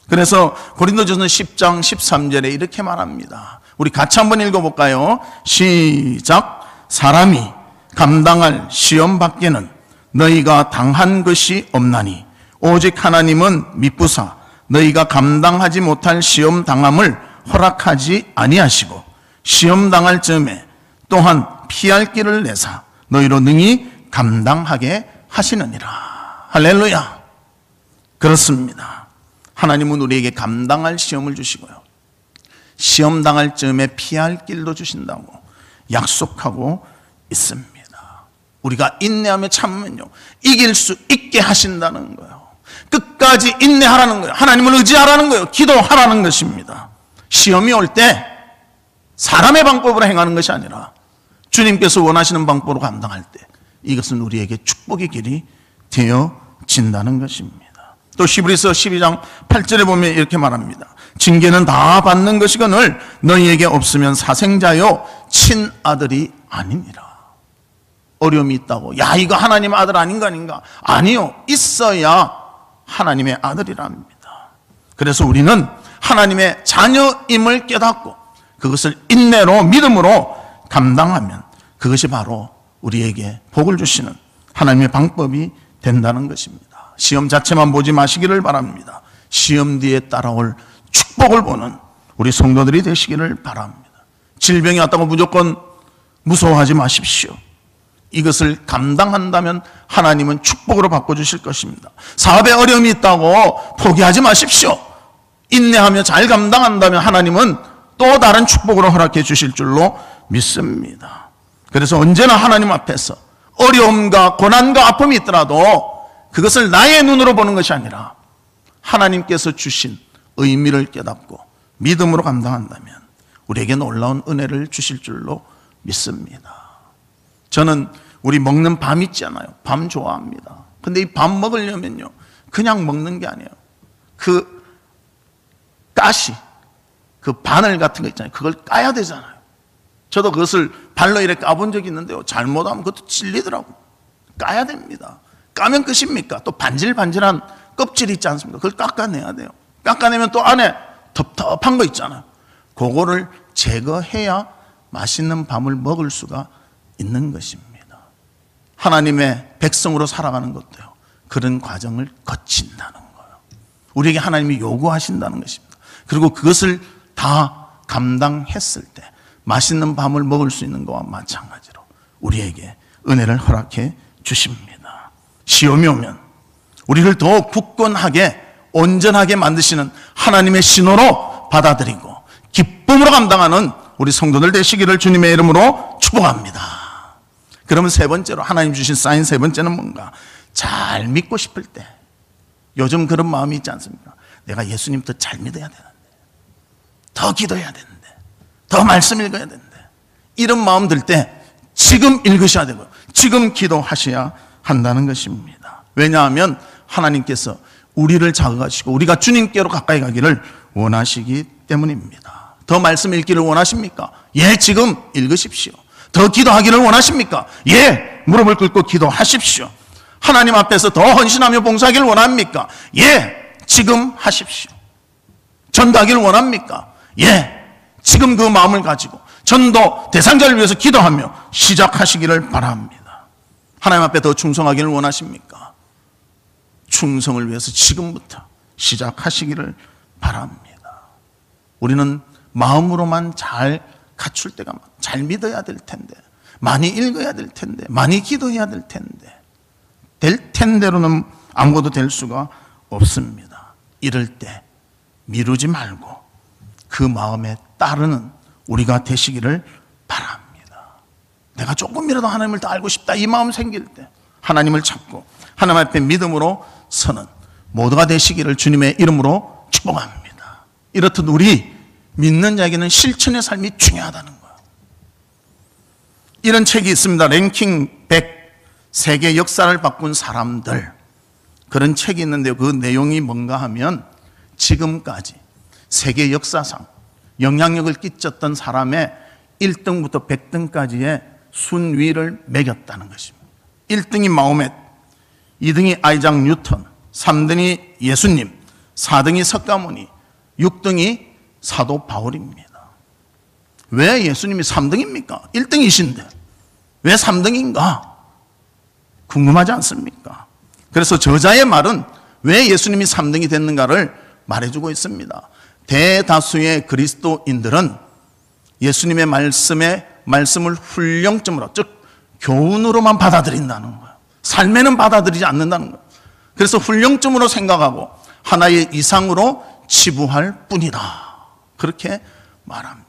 그래서 고린도전서 10장 13절에 이렇게 말합니다. 우리 같이 한번 읽어볼까요? 시작. 사람이 감당할 시험 밖에는 너희가 당한 것이 없나니 오직 하나님은 미쁘사 너희가 감당하지 못할 시험 당함을 허락하지 아니하시고 시험 당할 즈음에 또한 피할 길을 내사 너희로 능히 감당하게 하시느니라. 할렐루야. 그렇습니다. 하나님은 우리에게 감당할 시험을 주시고요, 시험 당할 즈음에 피할 길도 주신다고 약속하고 있습니다. 우리가 인내하며 참으면요, 이길 수 있게 하신다는 거예요. 끝까지 인내하라는 거예요. 하나님을 의지하라는 거예요. 기도하라는 것입니다. 시험이 올 때 사람의 방법으로 행하는 것이 아니라 주님께서 원하시는 방법으로 감당할 때 이것은 우리에게 축복의 길이 되어진다는 것입니다. 또 히브리서 12장 8절에 보면 이렇게 말합니다. 징계는 다 받는 것이거늘 너희에게 없으면 사생자요 친아들이 아니니라. 어려움이 있다고 야 이거 하나님 아들 아닌가 아닌가? 아니요, 있어야 하나님의 아들이랍니다. 그래서 우리는 하나님의 자녀임을 깨닫고 그것을 인내로 믿음으로 감당하면 그것이 바로 우리에게 복을 주시는 하나님의 방법이 된다는 것입니다. 시험 자체만 보지 마시기를 바랍니다. 시험 뒤에 따라올 축복을 보는 우리 성도들이 되시기를 바랍니다. 질병이 왔다고 무조건 무서워하지 마십시오. 이것을 감당한다면 하나님은 축복으로 바꿔주실 것입니다. 사업에 어려움이 있다고 포기하지 마십시오. 인내하며 잘 감당한다면 하나님은 또 다른 축복으로 허락해 주실 줄로 믿습니다. 그래서 언제나 하나님 앞에서 어려움과 고난과 아픔이 있더라도 그것을 나의 눈으로 보는 것이 아니라 하나님께서 주신 의미를 깨닫고 믿음으로 감당한다면 우리에게 놀라운 은혜를 주실 줄로 믿습니다. 저는 우리 먹는 밤 있잖아요. 밤 좋아합니다. 근데 이 밤 먹으려면요, 그냥 먹는 게 아니에요. 그 가시, 그 바늘 같은 거 있잖아요. 그걸 까야 되잖아요. 저도 그것을 발로 이렇게 까본 적이 있는데요, 잘못하면 그것도 찔리더라고요. 까야 됩니다. 까면 끝입니까? 또 반질반질한 껍질이 있지 않습니까? 그걸 깎아내야 돼요. 깎아내면 또 안에 텁텁한 거 있잖아요. 그거를 제거해야 맛있는 밤을 먹을 수가 있는 것입니다. 하나님의 백성으로 살아가는 것도요, 그런 과정을 거친다는 거예요. 우리에게 하나님이 요구하신다는 것입니다. 그리고 그것을 다 감당했을 때 맛있는 밤을 먹을 수 있는 것과 마찬가지로 우리에게 은혜를 허락해 주십니다. 시험이 오면 우리를 더욱 굳건하게 온전하게 만드시는 하나님의 신호로 받아들이고 기쁨으로 감당하는 우리 성도들 되시기를 주님의 이름으로 축복합니다. 그러면 세 번째로 하나님 주신 사인 세 번째는 뭔가? 잘 믿고 싶을 때, 요즘 그런 마음이 있지 않습니까? 내가 예수님 더 잘 믿어야 되는데, 더 기도해야 되는데, 더 말씀 읽어야 되는데, 이런 마음 들 때 지금 읽으셔야 되고 지금 기도하셔야 한다는 것입니다. 왜냐하면 하나님께서 우리를 자극하시고 우리가 주님께로 가까이 가기를 원하시기 때문입니다. 더 말씀 읽기를 원하십니까? 예, 지금 읽으십시오. 더 기도하기를 원하십니까? 예, 무릎을 꿇고 기도하십시오. 하나님 앞에서 더 헌신하며 봉사하기를 원합니까? 예, 지금 하십시오. 전도하기를 원합니까? 예, 지금 그 마음을 가지고 전도 대상자를 위해서 기도하며 시작하시기를 바랍니다. 하나님 앞에 더 충성하기를 원하십니까? 충성을 위해서 지금부터 시작하시기를 바랍니다. 우리는 마음으로만 잘 갖출 때가 잘 믿어야 될 텐데, 많이 읽어야 될 텐데, 많이 기도해야 될 텐데, 될 텐대로는 아무것도 될 수가 없습니다. 이럴 때 미루지 말고 그 마음에 따르는 우리가 되시기를 바랍니다. 내가 조금이라도 하나님을 더 알고 싶다, 이 마음 생길 때 하나님을 찾고 하나님 앞에 믿음으로 서는 모두가 되시기를 주님의 이름으로 축복합니다. 이렇듯 우리 믿는 자에게는 실천의 삶이 중요하다는 거예요. 이런 책이 있습니다. 랭킹 100 세계 역사를 바꾼 사람들, 그런 책이 있는데요, 그 내용이 뭔가 하면 지금까지 세계 역사상 영향력을 끼쳤던 사람의 1등부터 100등까지의 순위를 매겼다는 것입니다. 1등이 마호멧, 2등이 아이작 뉴턴, 3등이 예수님, 4등이 석가모니, 6등이 사도 바울입니다. 왜 예수님이 3등입니까? 1등이신데 왜 3등인가? 궁금하지 않습니까? 그래서 저자의 말은 왜 예수님이 3등이 됐는가를 말해주고 있습니다. 대다수의 그리스도인들은 예수님의 말씀을 훈령점으로, 즉 교훈으로만 받아들인다는 거예요. 삶에는 받아들이지 않는다는 거예요. 그래서 훈령점으로 생각하고 하나의 이상으로 치부할 뿐이다, 그렇게 말합니다.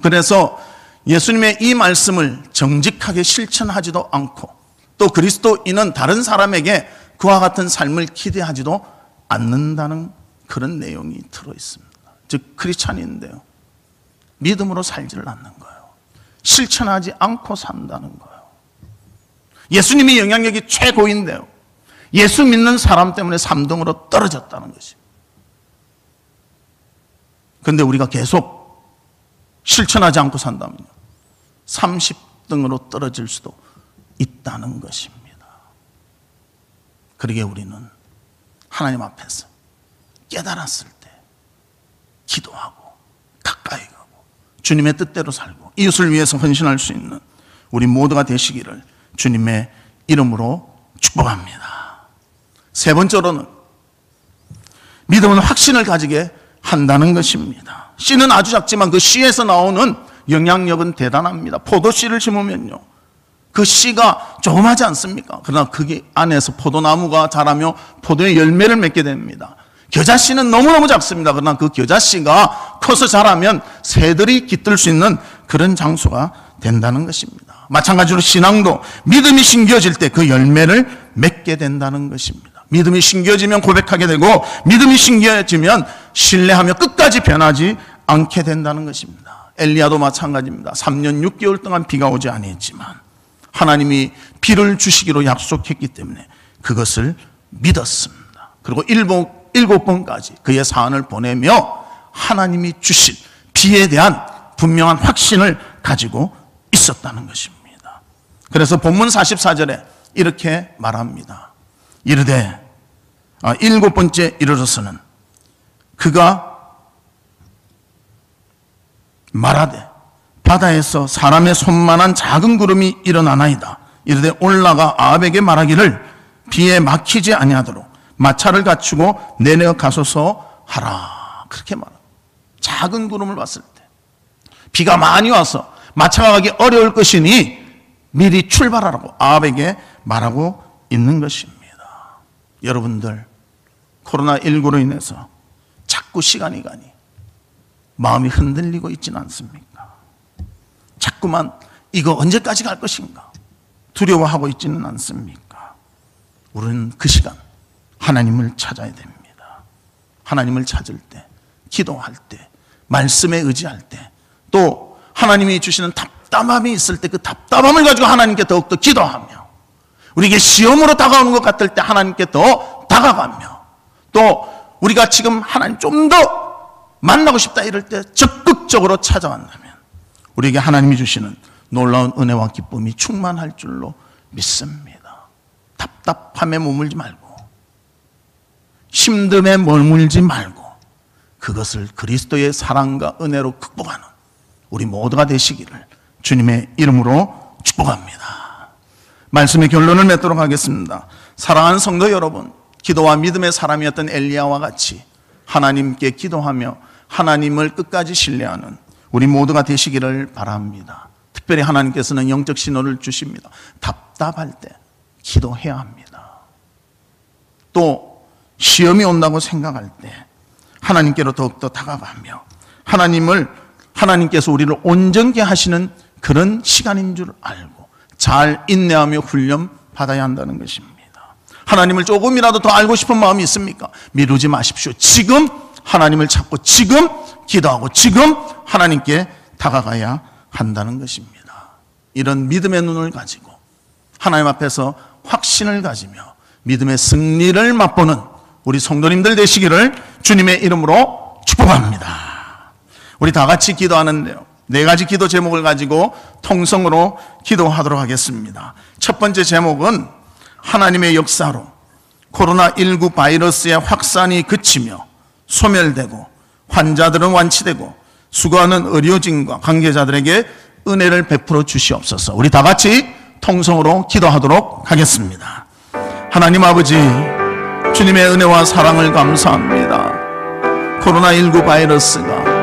그래서 예수님의 이 말씀을 정직하게 실천하지도 않고, 또 그리스도인은 다른 사람에게 그와 같은 삶을 기대하지도 않는다는 그런 내용이 들어있습니다. 즉 크리스찬인데요, 믿음으로 살지를 않는 거예요. 실천하지 않고 산다는 거예요. 예수님이 영향력이 최고인데요, 예수 믿는 사람 때문에 3등으로 떨어졌다는 것입니다. 그런데 우리가 계속 실천하지 않고 산다면요, 30등으로 떨어질 수도 있다는 것입니다. 그러기에 우리는 하나님 앞에서 깨달았을 때 기도하고 가까이 가고 주님의 뜻대로 살고 이웃을 위해서 헌신할 수 있는 우리 모두가 되시기를 주님의 이름으로 축복합니다. 세 번째로는 믿음은 확신을 가지게 한다는 것입니다. 씨는 아주 작지만 그 씨에서 나오는 영향력은 대단합니다. 포도씨를 심으면요, 그 씨가 조그마하지 않습니까? 그러나 그 안에서 포도나무가 자라며 포도의 열매를 맺게 됩니다. 겨자씨는 너무너무 작습니다. 그러나 그 겨자씨가 커서 자라면 새들이 깃들 수 있는 그런 장소가 된다는 것입니다. 마찬가지로 신앙도 믿음이 심겨질 때 그 열매를 맺게 된다는 것입니다. 믿음이 심겨지면 고백하게 되고, 믿음이 심겨지면 신뢰하며 끝까지 변하지 않게 된다는 것입니다. 엘리야도 마찬가지입니다. 3년 6개월 동안 비가 오지 아니했지만 하나님이 비를 주시기로 약속했기 때문에 그것을 믿었습니다. 그리고 7번까지 그의 사안을 보내며 하나님이 주실 비에 대한 분명한 확신을 가지고 있었다는 것입니다. 그래서 본문 44절에 이렇게 말합니다. 이르되 7번째 이르러서는 그가 말하되 바다에서 사람의 손만한 작은 구름이 일어나나이다. 이르되 올라가 아합에게 말하기를 비에 막히지 아니하도록 마차를 갖추고 내려 가소서 하라. 그렇게 말합니다. 작은 구름을 봤을 때 비가 많이 와서 마차가 가기 어려울 것이니 미리 출발하라고 아합에게 말하고 있는 것입니다. 여러분들, 코로나19로 인해서 자꾸 시간이 가니 마음이 흔들리고 있지는 않습니까? 자꾸만 이거 언제까지 갈 것인가 두려워하고 있지는 않습니까? 우리는 그 시간 하나님을 찾아야 됩니다. 하나님을 찾을 때, 기도할 때, 말씀에 의지할 때, 또 하나님이 주시는 답답함이 있을 때 그 답답함을 가지고 하나님께 더욱더 기도하며, 우리에게 시험으로 다가오는 것 같을 때 하나님께 더 다가가며, 또 우리가 지금 하나님 좀 더 만나고 싶다 이럴 때 적극적으로 찾아간다면 우리에게 하나님이 주시는 놀라운 은혜와 기쁨이 충만할 줄로 믿습니다. 답답함에 머물지 말고, 힘듦에 머물지 말고, 그것을 그리스도의 사랑과 은혜로 극복하는 우리 모두가 되시기를 주님의 이름으로 축복합니다. 말씀의 결론을 맺도록 하겠습니다. 사랑하는 성도 여러분, 기도와 믿음의 사람이었던 엘리야와 같이 하나님께 기도하며 하나님을 끝까지 신뢰하는 우리 모두가 되시기를 바랍니다. 특별히 하나님께서는 영적 신호를 주십니다. 답답할 때 기도해야 합니다. 또 시험이 온다고 생각할 때 하나님께로 더욱더 다가가며 하나님께서 우리를 온전케 하시는 그런 시간인 줄 알고 잘 인내하며 훈련 받아야 한다는 것입니다. 하나님을 조금이라도 더 알고 싶은 마음이 있습니까? 미루지 마십시오. 지금 하나님을 찾고 지금 기도하고 지금 하나님께 다가가야 한다는 것입니다. 이런 믿음의 눈을 가지고 하나님 앞에서 확신을 가지며 믿음의 승리를 맛보는 우리 성도님들 되시기를 주님의 이름으로 축복합니다. 우리 다 같이 기도하는데요, 4가지 기도 제목을 가지고 통성으로 기도하도록 하겠습니다. 첫 번째 제목은 하나님의 역사로 코로나19 바이러스의 확산이 그치며 소멸되고 환자들은 완치되고 수고하는 의료진과 관계자들에게 은혜를 베풀어 주시옵소서. 우리 다 같이 통성으로 기도하도록 하겠습니다. 하나님 아버지, 주님의 은혜와 사랑을 감사합니다. 코로나19 바이러스가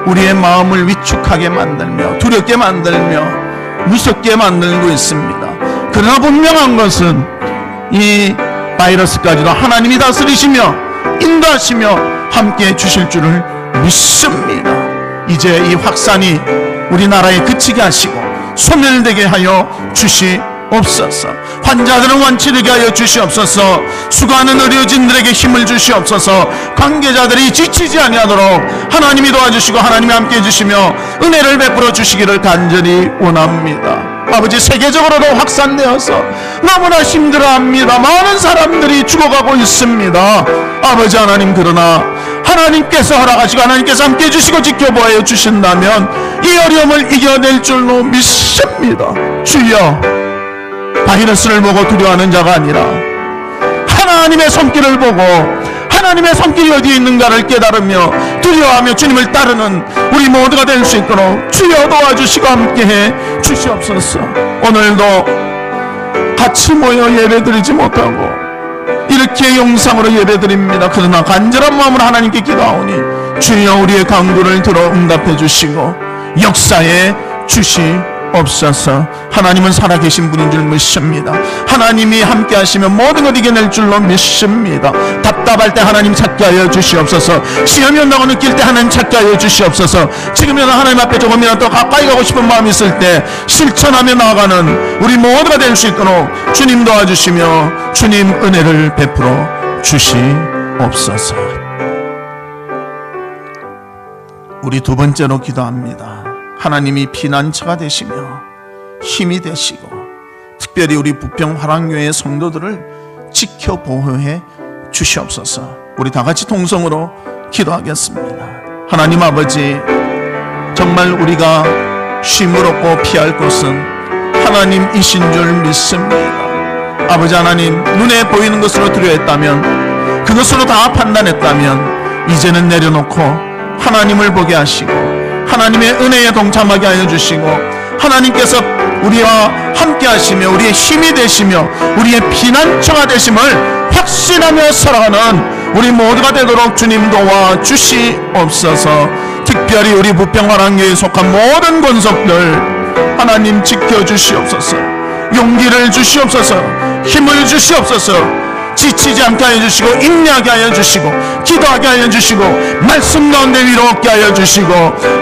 우리의 마음을 위축하게 만들며 두렵게 만들며 무섭게 만들고 있습니다. 그러나 분명한 것은 이 바이러스까지도 하나님이 다스리시며 인도하시며 함께해 주실 줄을 믿습니다. 이제 이 확산이 우리나라에 그치게 하시고 소멸되게 하여 주시옵소서. 환자들은 완치되게 하여 주시옵소서. 수고하는 의료진들에게 힘을 주시옵소서. 관계자들이 지치지 아니하도록 하나님이 도와주시고 하나님이 함께해 주시며 은혜를 베풀어 주시기를 간절히 원합니다. 아버지, 세계적으로도 확산되어서 너무나 힘들어합니다. 많은 사람들이 죽어가고 있습니다. 아버지 하나님, 그러나 하나님께서 허락하시고 하나님께서 함께해 주시고 지켜보아 주신다면 이 어려움을 이겨낼 줄로 믿습니다. 주여, 바이러스를 보고 두려워하는 자가 아니라 하나님의 손길을 보고 하나님의 손길이 어디에 있는가를 깨달으며 두려워하며 주님을 따르는 우리 모두가 될 수 있도록 주여 도와주시고 함께해 주시옵소서. 오늘도 같이 모여 예배드리지 못하고 이렇게 영상으로 예배드립니다. 그러나 간절한 마음으로 하나님께 기도하오니 주여 우리의 간구를 들어 응답해 주시고 역사에 주시옵소서. 하나님은 살아계신 분인 줄 믿습니다. 하나님이 함께 하시면 모든 것 이겨낼 줄로 믿습니다. 답답할 때 하나님 찾게 하여 주시옵소서. 시험이 온다고 느낄 때 하나님 찾게 하여 주시옵소서. 지금이라도 하나님 앞에 조금이라도 더 가까이 가고 싶은 마음이 있을 때 실천하며 나아가는 우리 모두가 될 수 있도록 주님 도와주시며 주님 은혜를 베풀어 주시옵소서. 우리 두 번째로 기도합니다. 하나님이 피난처가 되시며 힘이 되시고 특별히 우리 부평 화랑교회 성도들을 지켜 보호해 주시옵소서. 우리 다 같이 통성으로 기도하겠습니다. 하나님 아버지, 정말 우리가 쉼을 얻고 피할 곳은 하나님이신 줄 믿습니다. 아버지 하나님, 눈에 보이는 것으로 두려워했다면, 그것으로 다 판단했다면 이제는 내려놓고 하나님을 보게 하시고 하나님의 은혜에 동참하게 하여 주시고, 하나님께서 우리와 함께 하시며 우리의 힘이 되시며 우리의 피난처가 되심을 확신하며 살아가는 우리 모두가 되도록 주님 도와주시옵소서. 특별히 우리 부평화랑교에 속한 모든 권속들 하나님 지켜주시옵소서. 용기를 주시옵소서. 힘을 주시옵소서. 지치지 않게 하여 주시고, 인내하게 하여 주시고, 기도하게 하여 주시고, 말씀 가운데 위로하게 하여 주시고,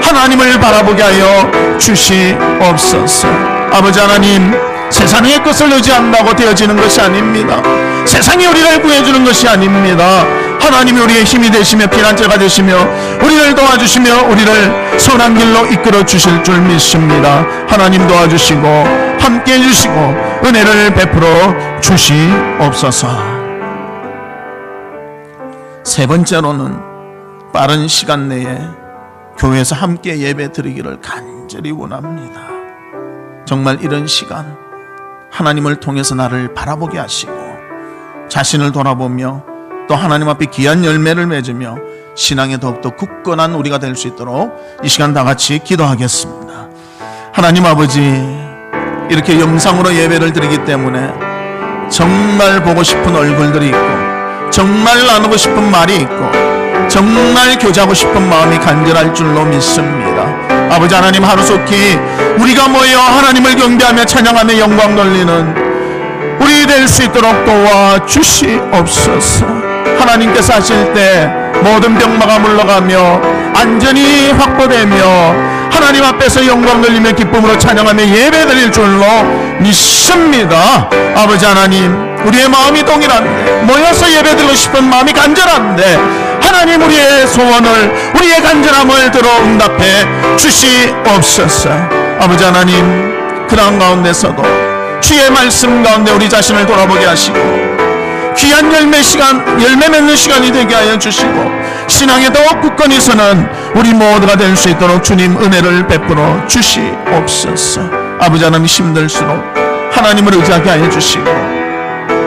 하나님을 바라보게 하여 주시옵소서. 아버지 하나님, 세상의 것을 의지한다고 되어지는 것이 아닙니다. 세상이 우리를 구해주는 것이 아닙니다. 하나님이 우리의 힘이 되시며 피난처가 되시며 우리를 도와주시며 우리를 선한 길로 이끌어 주실 줄 믿습니다. 하나님 도와주시고 함께해 주시고 은혜를 베풀어 주시옵소서. 세 번째로는 빠른 시간 내에 교회에서 함께 예배 드리기를 간절히 원합니다. 정말 이런 시간 하나님을 통해서 나를 바라보게 하시고 자신을 돌아보며 또 하나님 앞에 귀한 열매를 맺으며 신앙에 더욱더 굳건한 우리가 될 수 있도록 이 시간 다 같이 기도하겠습니다. 하나님 아버지, 이렇게 영상으로 예배를 드리기 때문에 정말 보고 싶은 얼굴들이 있고 정말 나누고 싶은 말이 있고 정말 교제하고 싶은 마음이 간절할 줄로 믿습니다. 아버지 하나님, 하루속히 우리가 모여 하나님을 경배하며 찬양하며 영광 돌리는 우리 될 수 있도록 도와주시옵소서. 하나님께서 하실 때 모든 병마가 물러가며 안전이 확보되며 하나님 앞에서 영광 돌리며 기쁨으로 찬양하며 예배드릴 줄로 믿습니다. 아버지 하나님, 우리의 마음이 동일한데 모여서 예배드리고 싶은 마음이 간절한데 하나님, 우리의 소원을 우리의 간절함을 들어 응답해 주시옵소서. 아버지 하나님, 그런 가운데서도 주의 말씀 가운데 우리 자신을 돌아보게 하시고 귀한 열매 맺는 시간이 되게 하여 주시고 신앙에 더욱 굳건히 서는 우리 모두가 될 수 있도록 주님 은혜를 베풀어 주시옵소서. 아버지 하나님, 힘들수록 하나님을 의지하게 하여 주시고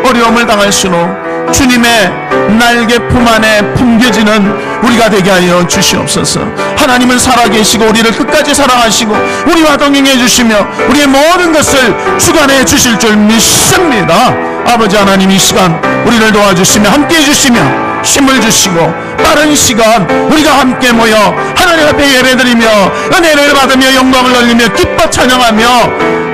어려움을 당할수록 주님의 날개 품 안에 품겨지는 우리가 되게 하여 주시옵소서. 하나님은 살아계시고 우리를 끝까지 사랑하시고 우리와 동행해 주시며 우리의 모든 것을 주관해 주실 줄 믿습니다. 아버지 하나님, 이 시간 우리를 도와주시며 함께해 주시며 힘을 주시고 빠른 시간 우리가 함께 모여 하나님 앞에 예배드리며 은혜를 받으며 영광을 돌리며 기뻐 찬양하며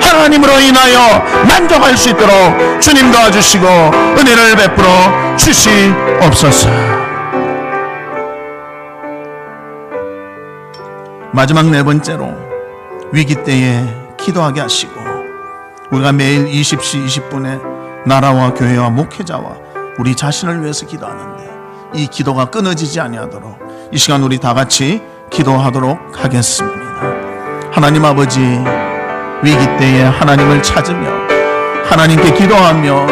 하나님으로 인하여 만족할 수 있도록 주님 도와주시고 은혜를 베풀어 주시옵소서. 마지막 네 번째로, 위기 때에 기도하게 하시고 우리가 매일 20시 20분에 나라와 교회와 목회자와 우리 자신을 위해서 기도하는데 이 기도가 끊어지지 아니하도록 이 시간 우리 다 같이 기도하도록 하겠습니다. 하나님 아버지, 위기 때에 하나님을 찾으며 하나님께 기도하며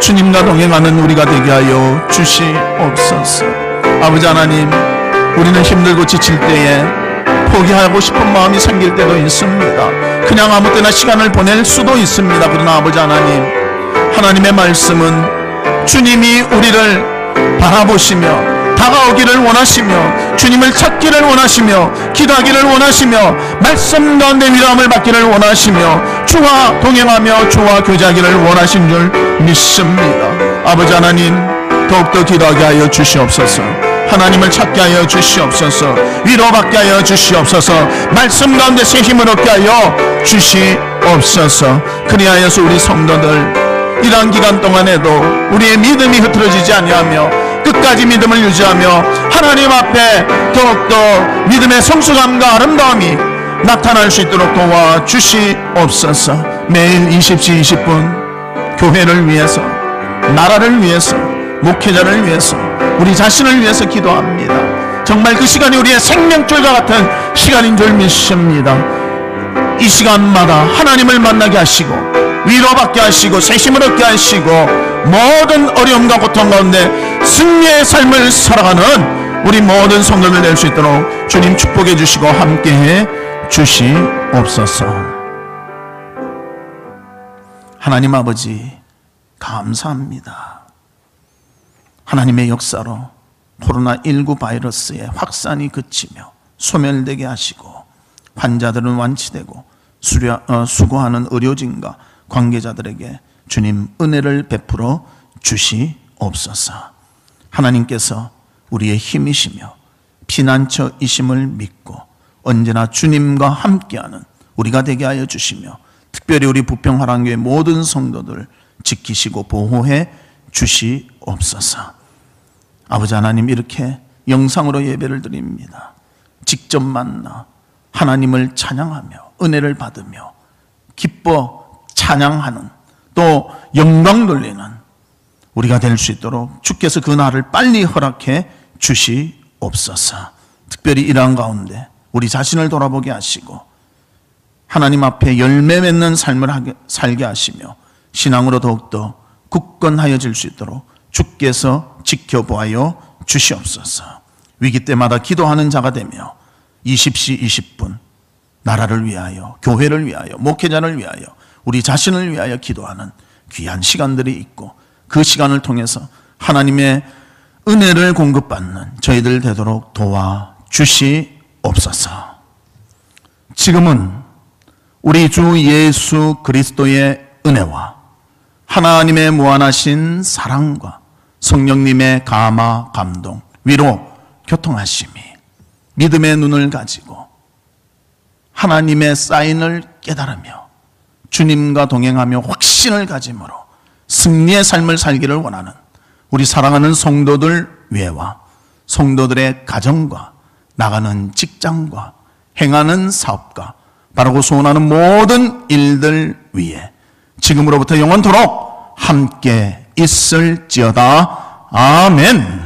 주님과 동행하는 우리가 되게 하여 주시옵소서. 아버지 하나님, 우리는 힘들고 지칠 때에 포기하고 싶은 마음이 생길 때도 있습니다. 그냥 아무 때나 시간을 보낼 수도 있습니다. 그러나 아버지 하나님, 하나님의 말씀은 주님이 우리를 바라보시며 다가오기를 원하시며 주님을 찾기를 원하시며 기도하기를 원하시며 말씀 가운데 위로함을 받기를 원하시며 주와 동행하며 주와 교제하기를 원하신 줄 믿습니다. 아버지 하나님, 더욱더 기도하게 하여 주시옵소서. 하나님을 찾게 하여 주시옵소서. 위로받게 하여 주시옵소서. 말씀 가운데 새 힘을 얻게 하여 주시옵소서. 그리하여서 우리 성도들 이러한 기간 동안에도 우리의 믿음이 흐트러지지 아니하며 끝까지 믿음을 유지하며 하나님 앞에 더욱더 믿음의 성숙함과 아름다움이 나타날 수 있도록 도와주시옵소서. 매일 20시 20분 교회를 위해서, 나라를 위해서, 목회자를 위해서, 우리 자신을 위해서 기도합니다. 정말 그 시간이 우리의 생명줄과 같은 시간인 줄 믿습니다. 이 시간마다 하나님을 만나게 하시고 위로받게 하시고 새힘을 얻게 하시고 모든 어려움과 고통 가운데 승리의 삶을 살아가는 우리 모든 성도들 될 수 있도록 주님 축복해 주시고 함께해 주시옵소서. 하나님 아버지, 감사합니다. 하나님의 역사로 코로나19 바이러스의 확산이 그치며 소멸되게 하시고 환자들은 완치되고 수고하는 의료진과 관계자들에게 주님 은혜를 베풀어 주시옵소서. 하나님께서 우리의 힘이시며 피난처이심을 믿고 언제나 주님과 함께하는 우리가 되게 하여 주시며 특별히 우리 부평하랑교회 모든 성도들 지키시고 보호해 주시옵소서. 아버지 하나님, 이렇게 영상으로 예배를 드립니다. 직접 만나 하나님을 찬양하며 은혜를 받으며 기뻐 찬양하는, 또 영광 돌리는 우리가 될 수 있도록 주께서 그 날을 빨리 허락해 주시옵소서. 특별히 이러한 가운데 우리 자신을 돌아보게 하시고 하나님 앞에 열매 맺는 삶을 살게 하시며 신앙으로 더욱더 굳건하여질 수 있도록 주께서 지켜보아요 주시옵소서. 위기 때마다 기도하는 자가 되며 20시 20분 나라를 위하여, 교회를 위하여, 목회자를 위하여, 우리 자신을 위하여 기도하는 귀한 시간들이 있고 그 시간을 통해서 하나님의 은혜를 공급받는 저희들 되도록 도와주시옵소서. 지금은 우리 주 예수 그리스도의 은혜와 하나님의 무한하신 사랑과 성령님의 감화, 감동, 위로, 교통하심이 믿음의 눈을 가지고 하나님의 사인을 깨달으며 주님과 동행하며 확신을 가짐으로 승리의 삶을 살기를 원하는 우리 사랑하는 성도들 위에와 성도들의 가정과 나가는 직장과 행하는 사업과 바라고 소원하는 모든 일들 위에 지금으로부터 영원토록 함께 있을지어다. 아멘.